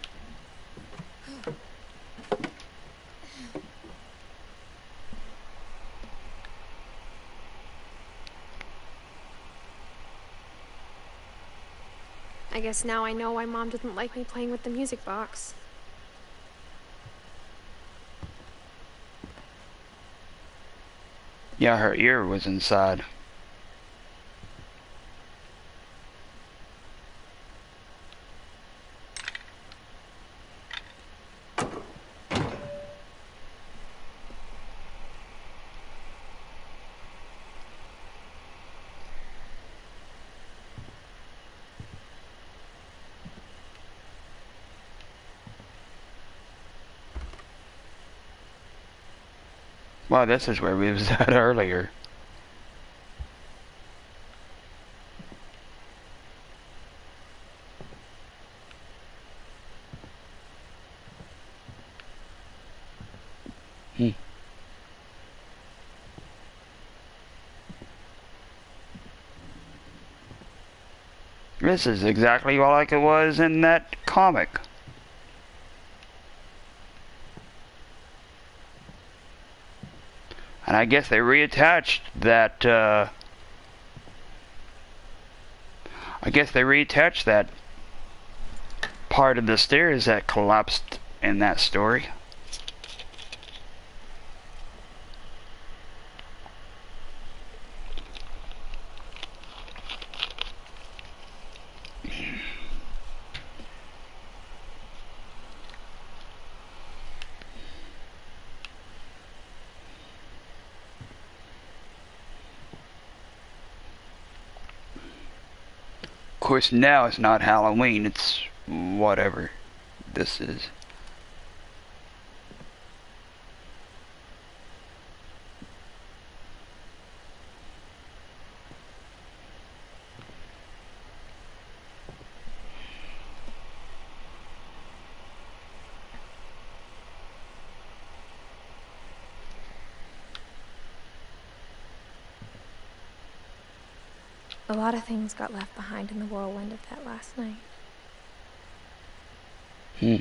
Speaker 2: I guess now I know why Mom didn't like me playing with the music box.
Speaker 1: Yeah, her ear was inside. Well, this is where we was at earlier. Hmm. This is exactly like it was in that comic. And I guess they reattached that, part of the stairs that collapsed in that story. Of course, now it's not Halloween, it's whatever this is.
Speaker 2: A lot of things got left behind in the whirlwind of that last night.
Speaker 1: Hmm.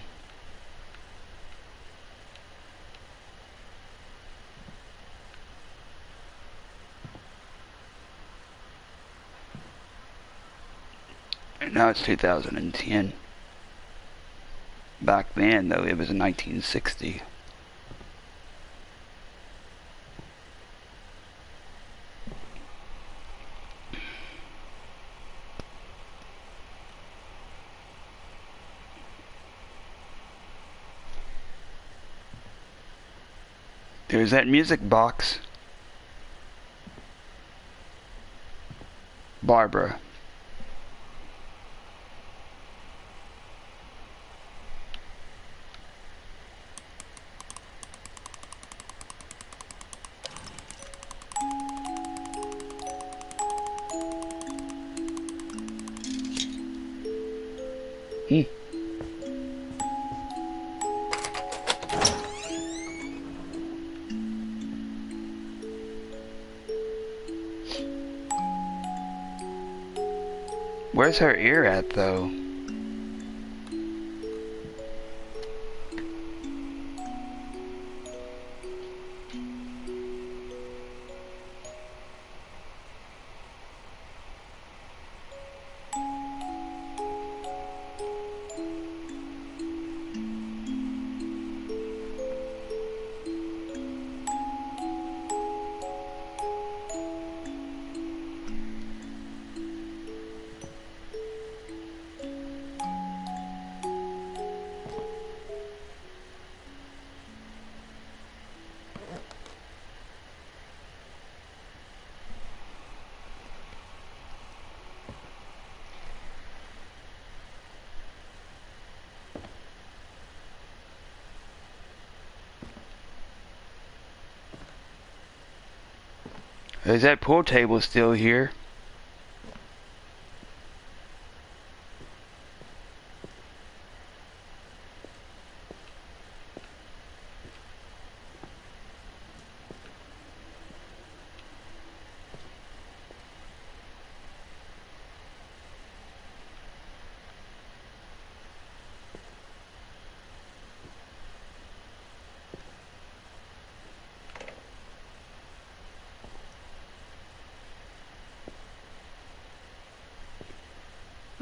Speaker 1: And now it's 2010. Back then, though, it was 1960. There's that music box. Barbara. Hmm. Where's her ear at, though? Is that pool table still here?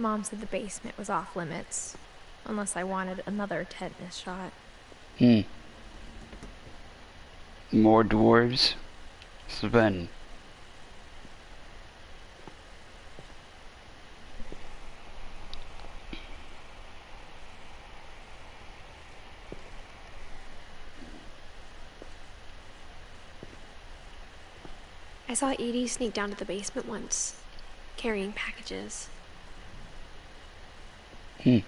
Speaker 2: Mom said the basement was off limits, unless I wanted another tetanus shot.
Speaker 1: Hmm. More dwarves? Sven.
Speaker 2: I saw Edie sneak down to the basement once, carrying packages.
Speaker 1: Hmm.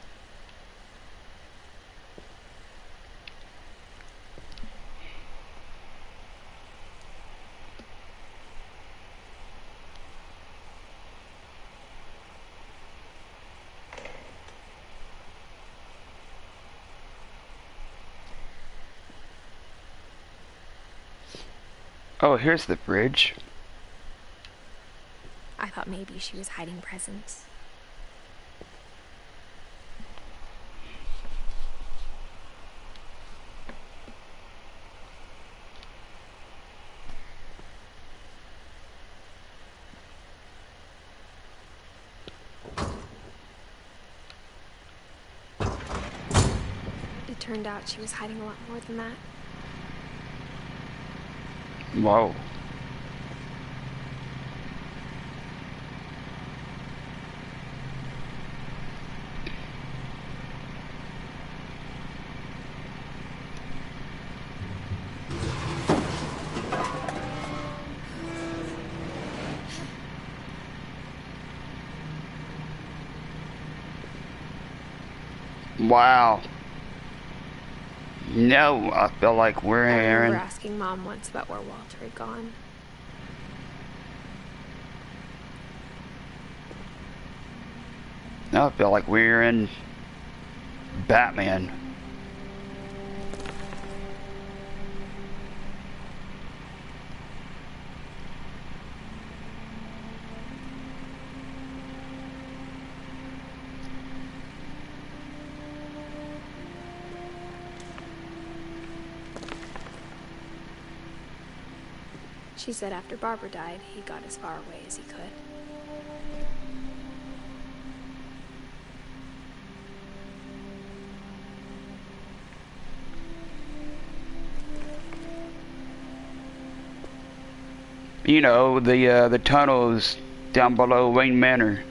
Speaker 1: Oh, here's the bridge.
Speaker 2: I thought maybe she was hiding presents. It turned out she was hiding a lot more than that.
Speaker 1: Whoa. Wow. No, I feel like we're
Speaker 2: I remember
Speaker 1: in.
Speaker 2: asking Mom once about where Walter had gone.
Speaker 1: I feel like we're in Batman.
Speaker 2: She said after Barbara died, he got as far away as he could.
Speaker 1: You know, the tunnels down below Wayne Manor.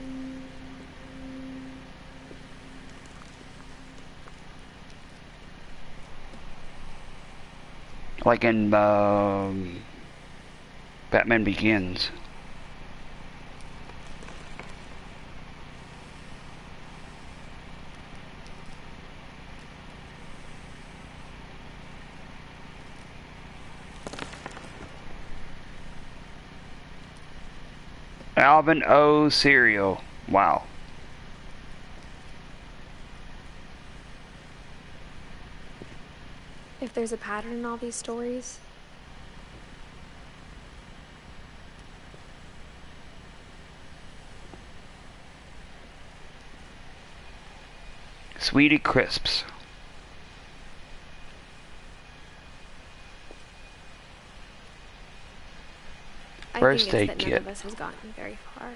Speaker 1: Like in Batman Begins. Alvin O. Cereal. Wow.
Speaker 2: If there's a pattern in all these stories,
Speaker 1: Sweetie Crisps. First
Speaker 2: I think
Speaker 1: aid
Speaker 2: it's that
Speaker 1: kit.
Speaker 2: none of us has gotten very far.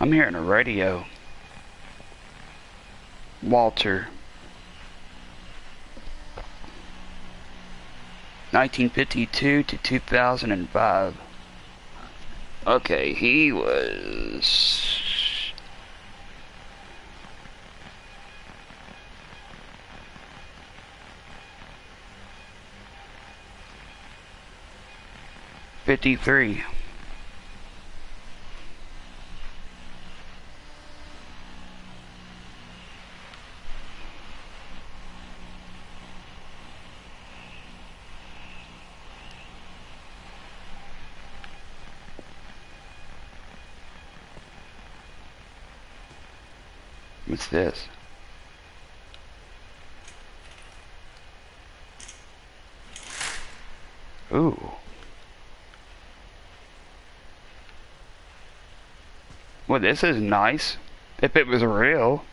Speaker 1: I'm hearing a radio. Walter. 1952 to 2005. Okay, he was... '53. What's this? Ooh. Well, this is nice. If it was real.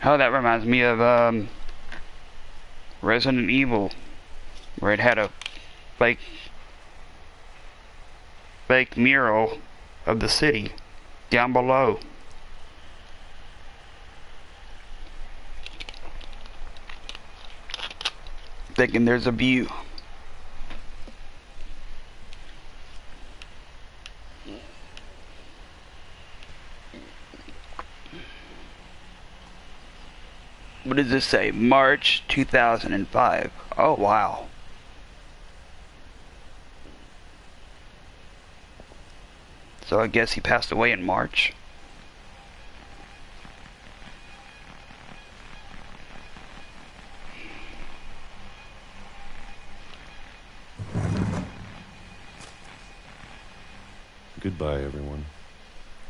Speaker 1: Oh, that reminds me of Resident Evil, where it had a fake mural of the city down below. Thinking there's a view. What does this say? March 2005. Oh, wow. So I guess he passed away in March.
Speaker 11: Goodbye, everyone.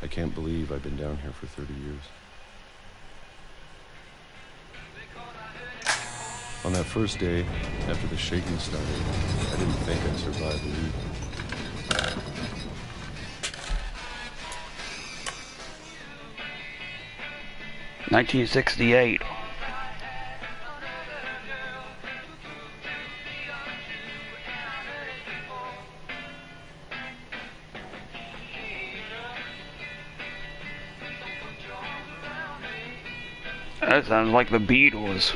Speaker 11: I can't believe I've been down here for 30 years. On that first day, after the shaking started, I didn't think I'd survive the week.
Speaker 1: $1968. That sounds like the Beatles.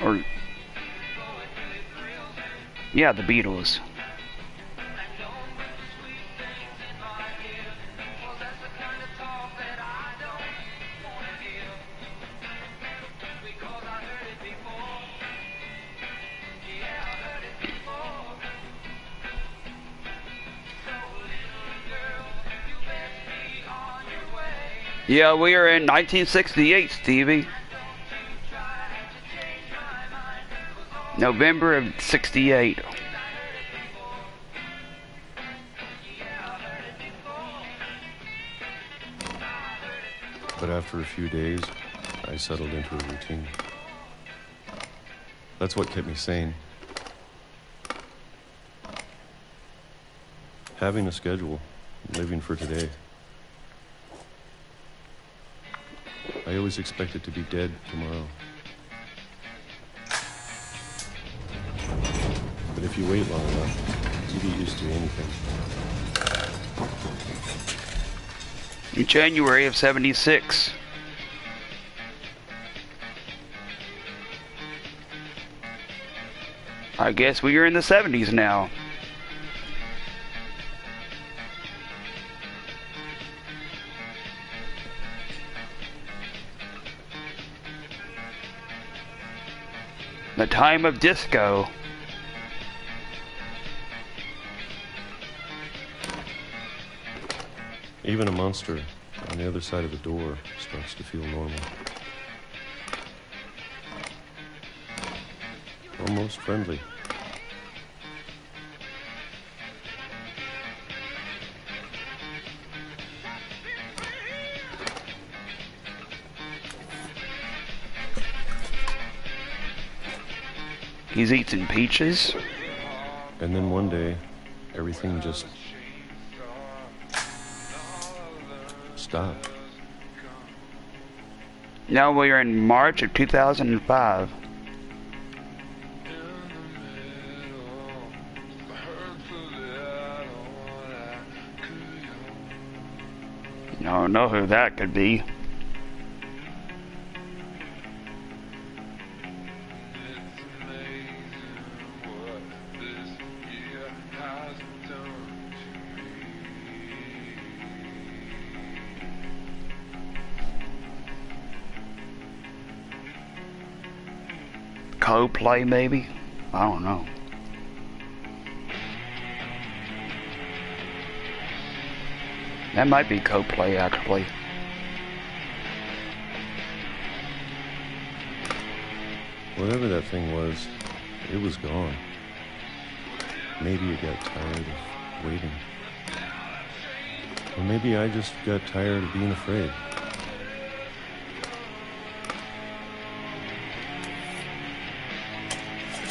Speaker 1: Or... yeah, the Beatles. Yeah, we are in 1968, Stevie. November of 68.
Speaker 11: But after a few days, I settled into a routine. That's what kept me sane. Having a schedule, living for today. I always expected to be dead tomorrow. But if you wait long enough, you get used to anything.
Speaker 1: In January of 76. I guess we are in the 70s now. The time of disco.
Speaker 11: Even a monster on the other side of the door starts to feel normal. Almost friendly.
Speaker 1: He's eating peaches.
Speaker 11: And then one day, everything just stopped.
Speaker 1: Now we are in March of 2005. I don't know who that could be. Coldplay, maybe? I don't know. That might be Coldplay, actually.
Speaker 11: Whatever that thing was, it was gone. Maybe it got tired of waiting. Or maybe I just got tired of being afraid.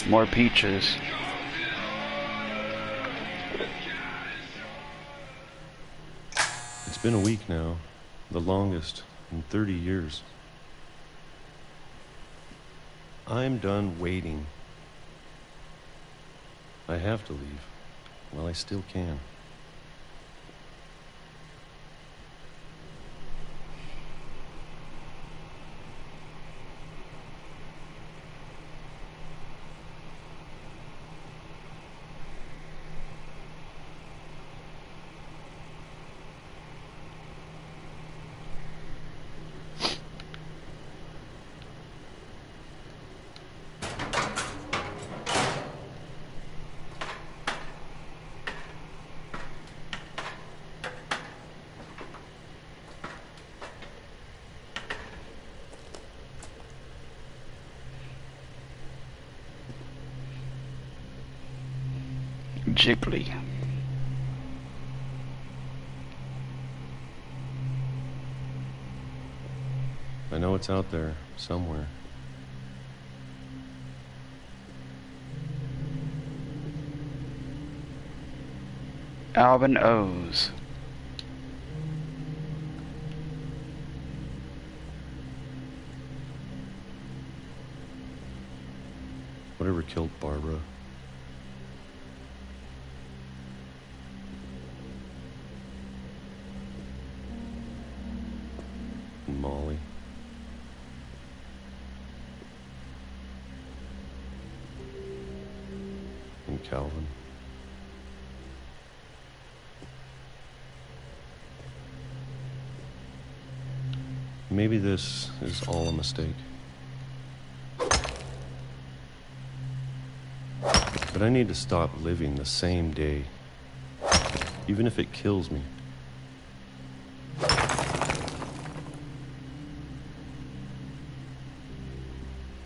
Speaker 1: More peaches.
Speaker 11: It's been a week now, the longest in 30 years. I'm done waiting. I have to leave. Well, I still can.
Speaker 1: Jiggly.
Speaker 11: I know it's out there, somewhere.
Speaker 1: Alvin O's.
Speaker 11: Whatever killed Barbara. And Molly. And Calvin. Maybe this is all a mistake. But I need to stop living the same day, even if it kills me.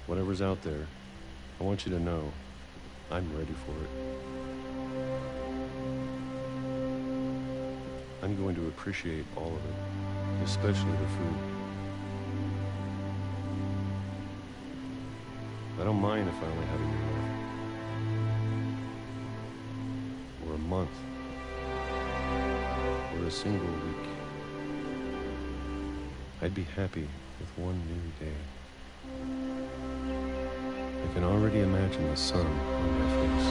Speaker 11: Whatever's out there, I want you to know I'm ready for it. I'm going to appreciate all of it, especially the food. I don't mind if I only have a year left. Or a month. Or a single week. I'd be happy with one new day. I can already imagine the sun on my face.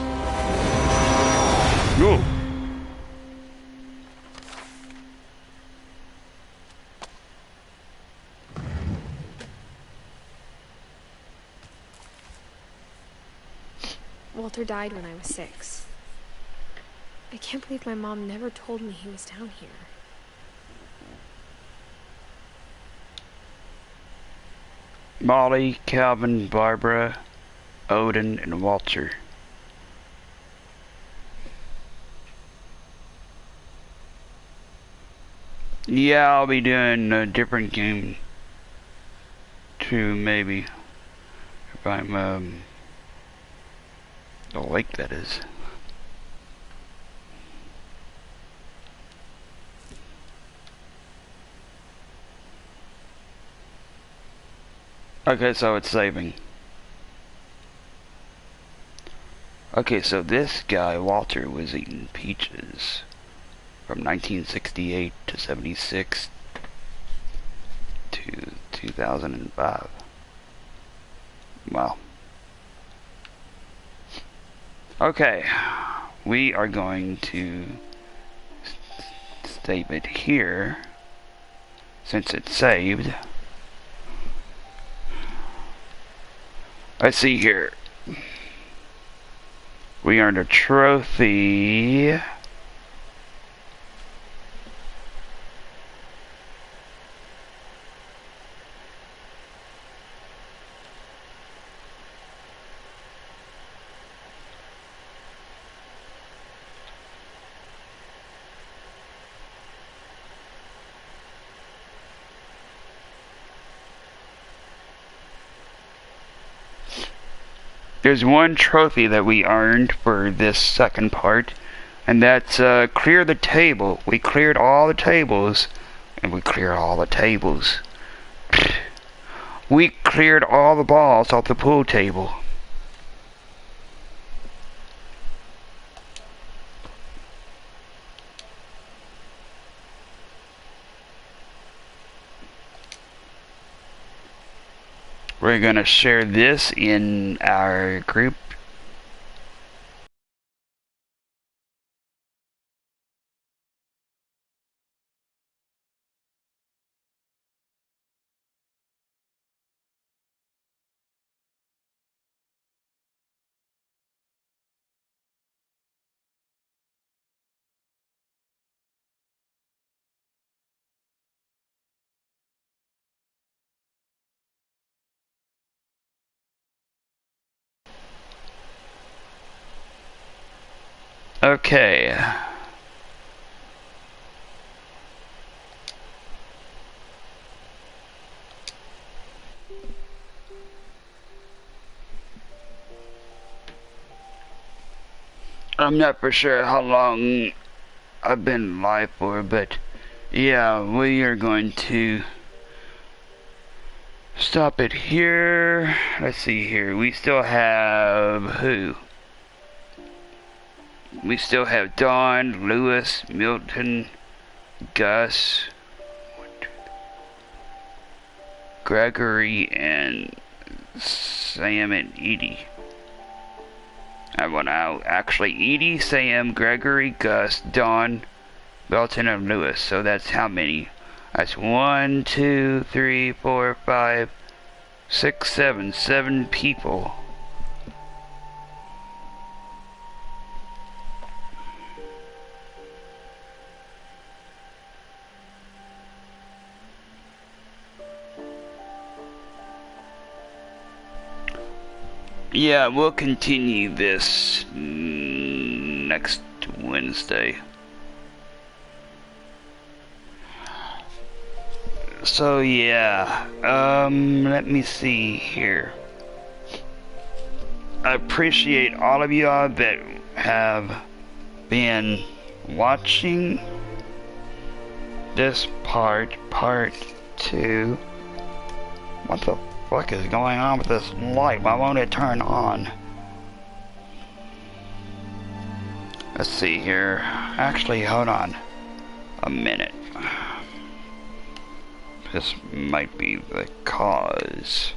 Speaker 1: No!
Speaker 2: Walter died when I was 6. I can't believe my mom never told me he was down here.
Speaker 1: Molly, Calvin, Barbara, Odin, and Walter. Yeah, I'll be doing a different game too, maybe. If I'm, the lake, that is. Okay, so it's saving. Okay, so this guy, Walter, was eating peaches from 1968 to 76 to 2005. Wow. Okay, we are going to save it here since it's saved. Let's see here. We earned a trophy. There's one trophy that we earned for this second part, and that's clear the table. We cleared all the tables, and we cleared all the tables. We cleared all the balls off the pool table. We're gonna share this in our group. Okay. I'm not for sure how long I've been live for, but yeah, we are going to Stop it here. Let's see here. We still have who? We still have Don, Lewis, Milton, Gus, Gregory, and Sam and Edie. I want out actually Edie, Sam, Gregory, Gus, Don, Belton, and Lewis. So that's how many? That's 1, 2, 3, 4, 5, 6, 7. 7 people. Yeah, we'll continue this next Wednesday. So yeah, let me see here. I appreciate all of y'all that have been watching this part 2. What the fuck is going on with this light? Why won't it turn on? Let's see here. Actually, hold on a minute. This might be the cause.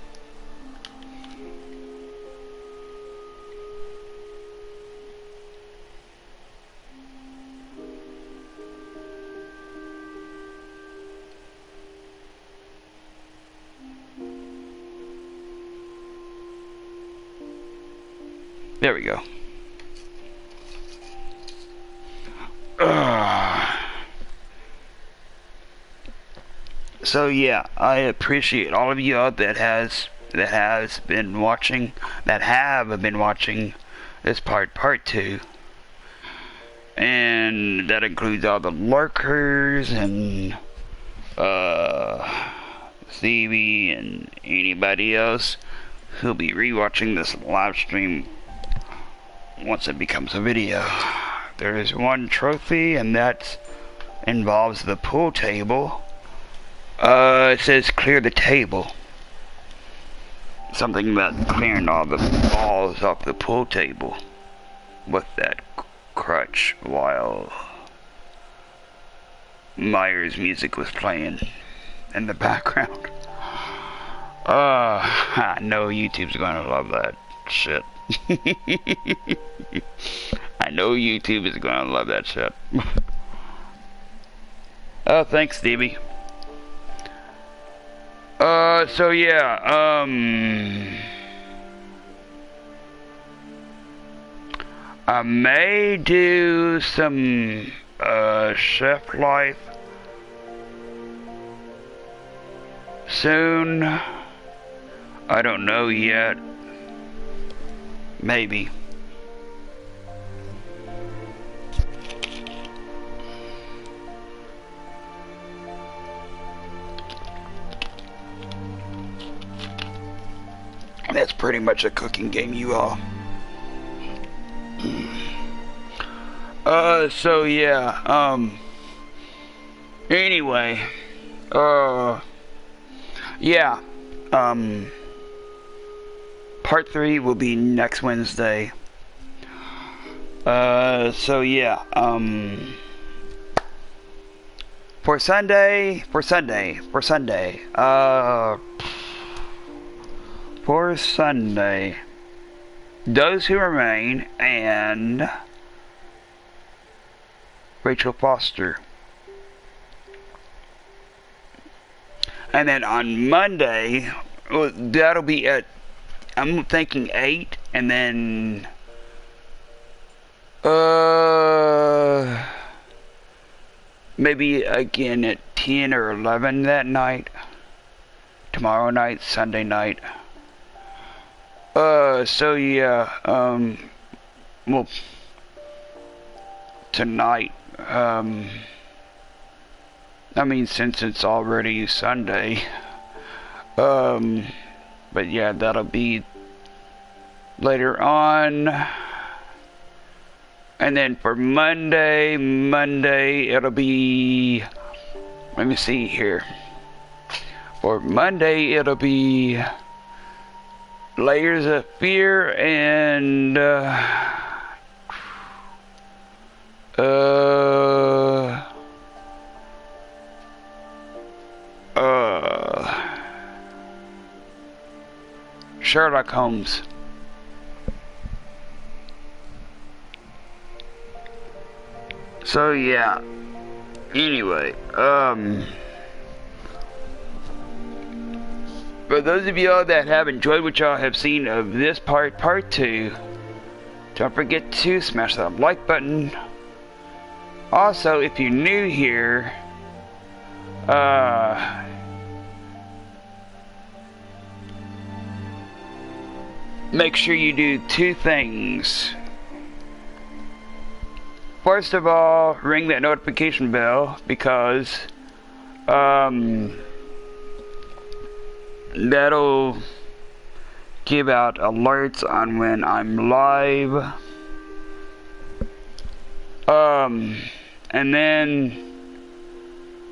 Speaker 1: There we go. So yeah, I appreciate all of you that have been watching this part 2, and that includes all the lurkers and Stevie and anybody else who'll be rewatching this live stream once it becomes a video. There is one trophy, and that involves the pool table. It says clear the table. Something about clearing all the balls off the pool table with that crutch while Myers' music was playing in the background. I know YouTube's gonna love that shit. I know YouTube is gonna love that shit. Oh, thanks, Stevie. So yeah, I may do some, Chef Life soon. I don't know yet. Maybe. That's pretty much a cooking game, you all. So yeah, anyway, yeah, part 3 will be next Wednesday. So yeah, for Sunday, Those Who Remain and Rachel Foster. And then on Monday, well, that'll be at, I'm thinking 8, and then maybe again at 10 or 11 that night. Tomorrow night, Sunday night. So yeah, well, tonight, I mean, since it's already Sunday, but yeah, that'll be later on. And then for Monday, it'll be, let me see here. For Monday, it'll be Layers of Fear and Sherlock Holmes. So yeah. Anyway, for those of y'all that have enjoyed what y'all have seen of this part 2, don't forget to smash that like button. Also, if you're new here, make sure you do 2 things. First of all, ring that notification bell, because that'll give out alerts on when I'm live. And then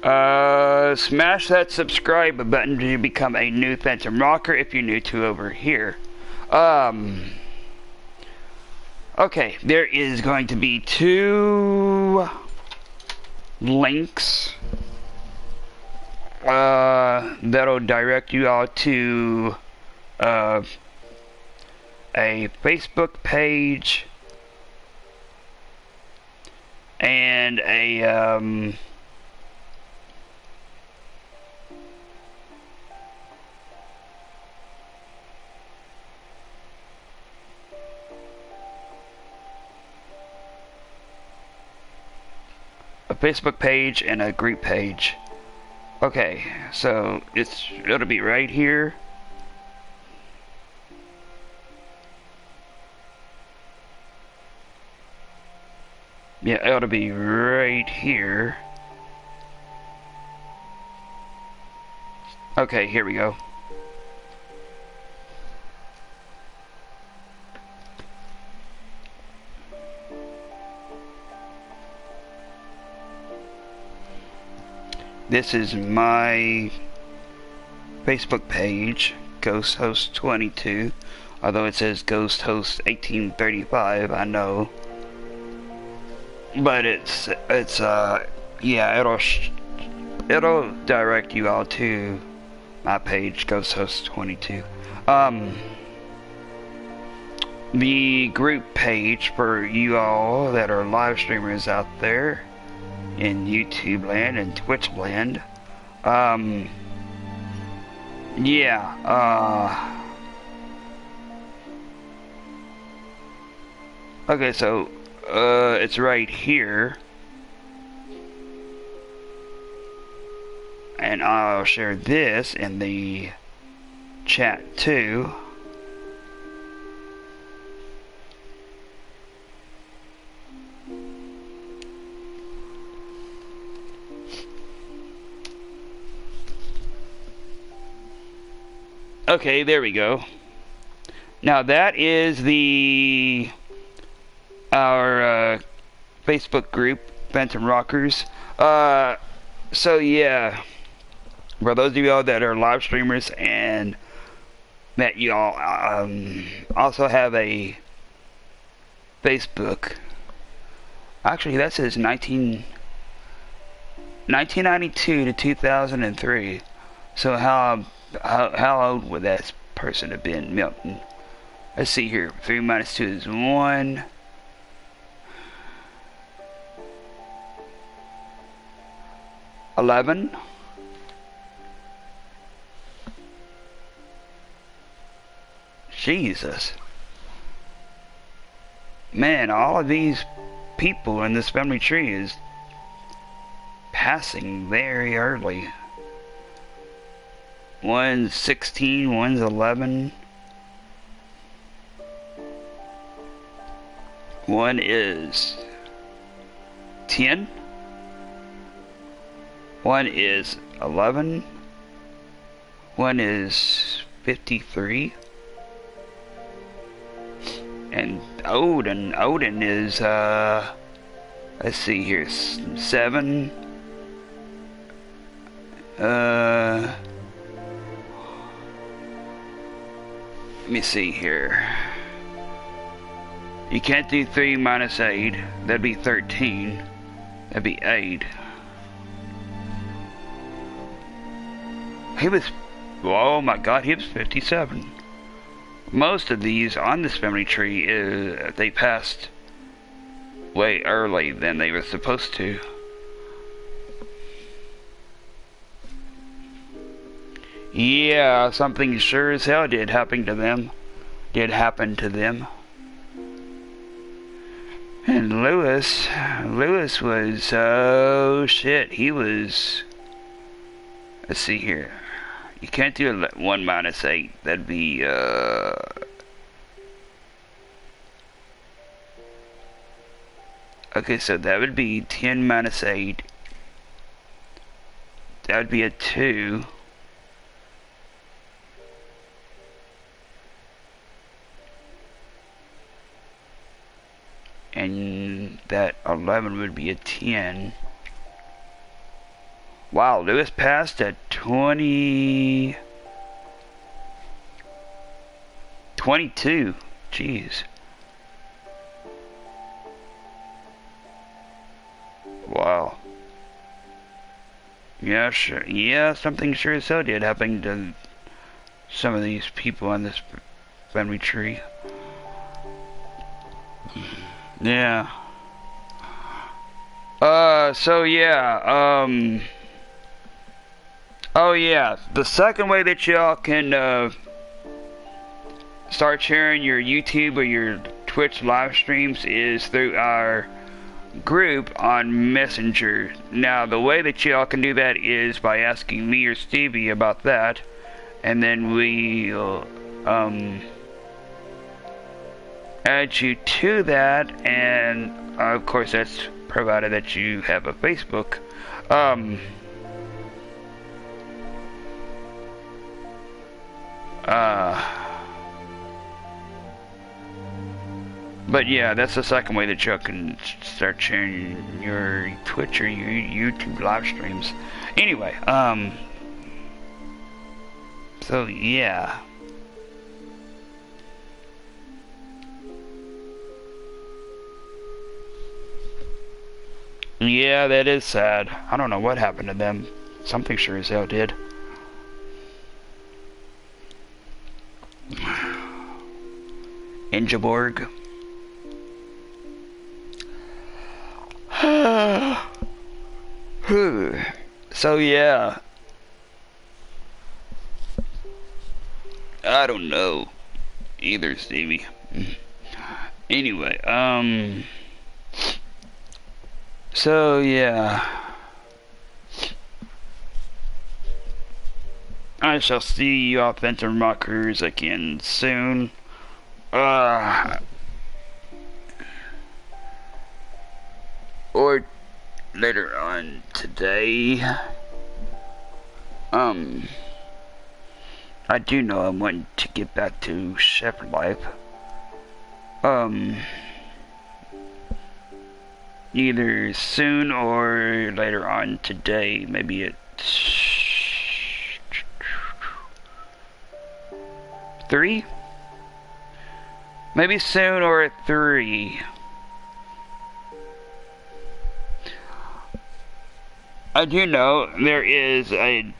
Speaker 1: smash that subscribe button to become a new Phantom Rocker if you're new to over here. Okay, there is going to be 2 links that'll direct you all to a Facebook page and a Facebook page and a group page. Okay, so it'll be right here. Yeah, it'll be right here. Okay, here we go. This is my Facebook page, Ghost Host 22. Although it says Ghost Host 1835, I know. But yeah, it'll direct you all to my page, Ghost Host 22. The group page for you all that are live streamers out there in YouTube land and Twitch land. Okay, so it's right here, and I'll share this in the chat too. Okay, there we go. Now that is our Facebook group, Phantom Rockers. So yeah, for those of y'all that are live streamers and that y'all also have a Facebook. Actually, that says 1992 to 2003. So how old would that person have been, Milton? Let's see here. 3 minus 2 is 1. $11. Jesus. Man, all of these people in this family tree is passing very early. One's 16, one's 11. One is 10. One is 11. One is 53. And Odin is, let's see here, 7. Let me see here. You can't do 3 minus 8. That'd be 13. That'd be 8. He was... Oh my god, he was 57. Most of these on this family tree, they passed way early than they were supposed to. Yeah, something sure as hell did happen to them. And Lewis was, oh shit, he was, let's see here. You can't do 1 minus 8. That'd be, okay, so that would be 10 minus 8. That would be a 2. And that 11 would be a 10. Wow, Lewis passed at 22. Jeez. Wow. Yeah, sure. Yeah, something sure as hell did happen to some of these people on this family tree. Yeah. So yeah, oh yeah, the second way that y'all can, start sharing your YouTube or your Twitch live streams is through our group on Messenger. Now, the way that y'all can do that is by asking me or Stevie about that, and then we'll, add you to that, and of course that's provided that you have a Facebook. But yeah, that's the second way that you can start sharing your Twitch or your YouTube live streams. Anyway, so yeah. Yeah, that is sad. I don't know what happened to them. Something sure as hell did. Ingeborg. So yeah. I don't know either, Stevie. Anyway, so yeah, I shall see you authentic rockers again soon. Or later on today. I do know I want to get back to Shepherd life. Either soon or later on today, maybe at 3? Maybe soon or at 3. I do know there is a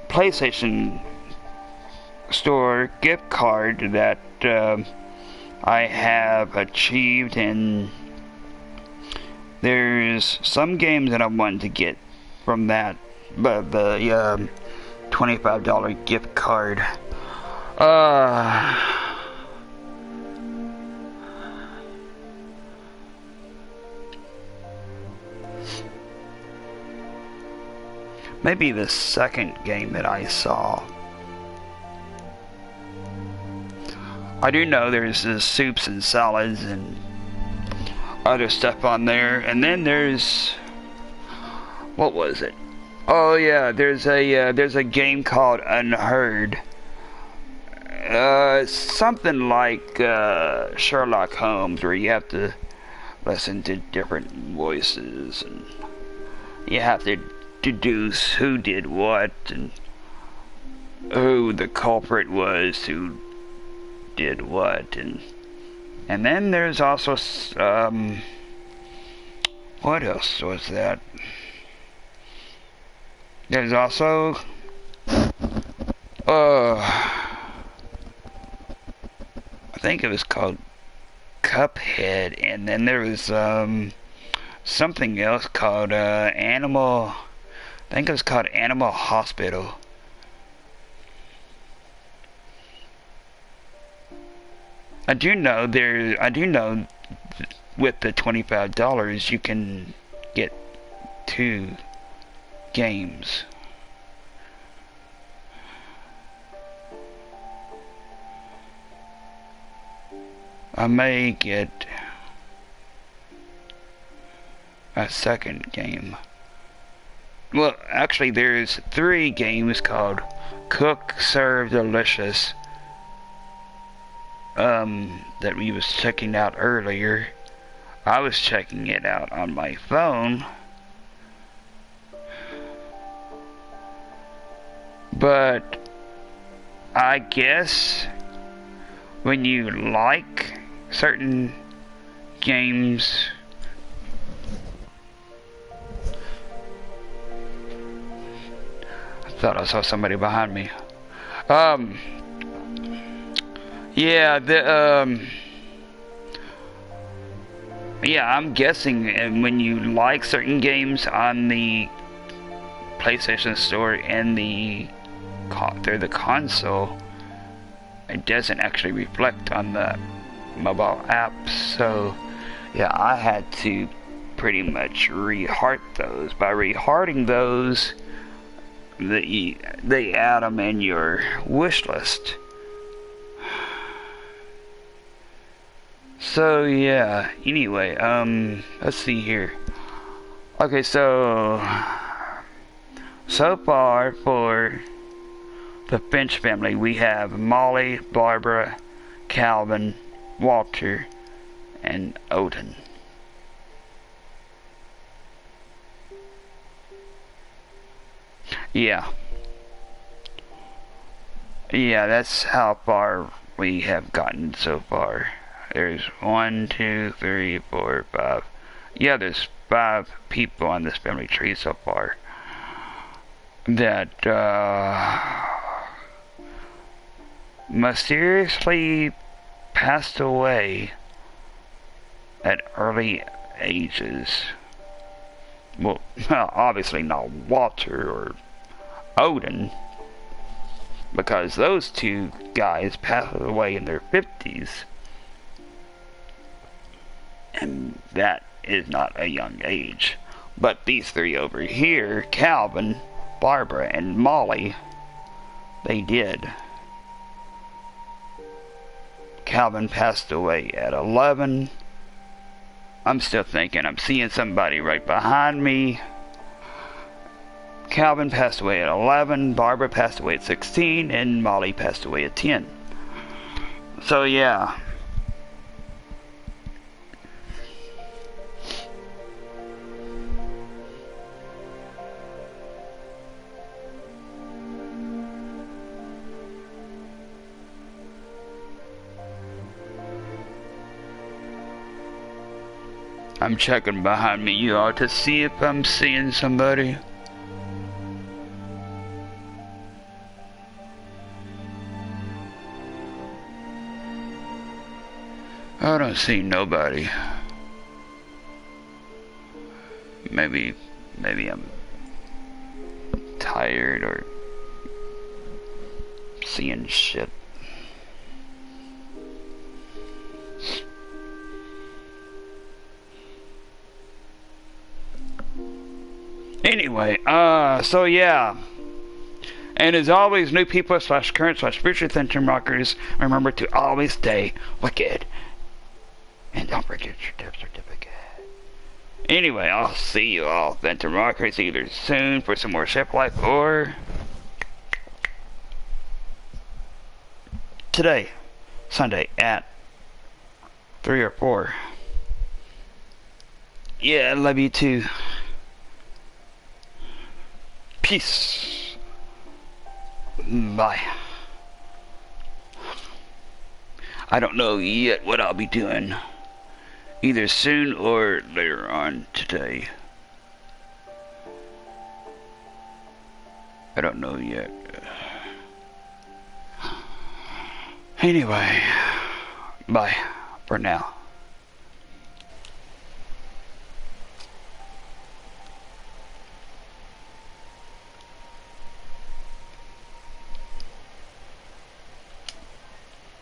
Speaker 1: PlayStation Store gift card that I have achieved, and there's some games that I wanted to get from that, but the $25 gift card. Maybe the second game that I saw. I do know there's soups and salads and other stuff on there, and then there's, what was it? Oh yeah, there's a game called Unheard. Something like Sherlock Holmes, where you have to listen to different voices and you have to deduce who did what and who the culprit was who did what, and then there's also what else was that? There's also I think it was called Cuphead, and then there was something else called Animal. I think it was called Animal Hospital. I do know with the $25 you can get 2 games. I may get a second game. Well, actually there's 3 games called Cook, Serve, Delicious that we was checking out earlier. I was checking it out on my phone, but I guess when you like certain games, I thought I saw somebody behind me. Yeah, yeah, I'm guessing, and when you like certain games on the PlayStation Store and through the console, it doesn't actually reflect on the mobile app. So yeah, I had to pretty much reheart those. By rehearting those, they add them in your wish list. So yeah, anyway, let's see here. Okay, so far for the Finch family, we have Molly, Barbara, Calvin, Walter, and Odin. Yeah, that's how far we have gotten so far. There's 1, 2, 3, 4, 5. Yeah, there's 5 people on this family tree so far that mysteriously passed away at early ages. Well, obviously not Walter or Odin, because those 2 guys passed away in their 50s. And that is not a young age. But these 3 over here, Calvin, Barbara, and Molly, they did. Calvin passed away at 11. I'm still thinking, I'm seeing somebody right behind me. Calvin passed away at 11, Barbara passed away at 16, and Molly passed away at 10. So yeah. I'm checking behind me, you all, to see if I'm seeing somebody. I don't see nobody. Maybe I'm tired or seeing shit. Anyway, so yeah. And as always, new people / current / future Phantom Rockers, remember to always stay wicked. And don't forget your death certificate. Anyway, I'll see you all Phantom Rockers either soon for some more ship life or today, Sunday at 3 or 4. Yeah, I love you too. Peace. Bye. I don't know yet what I'll be doing. Either soon or later on today. I don't know yet. Anyway, bye for now.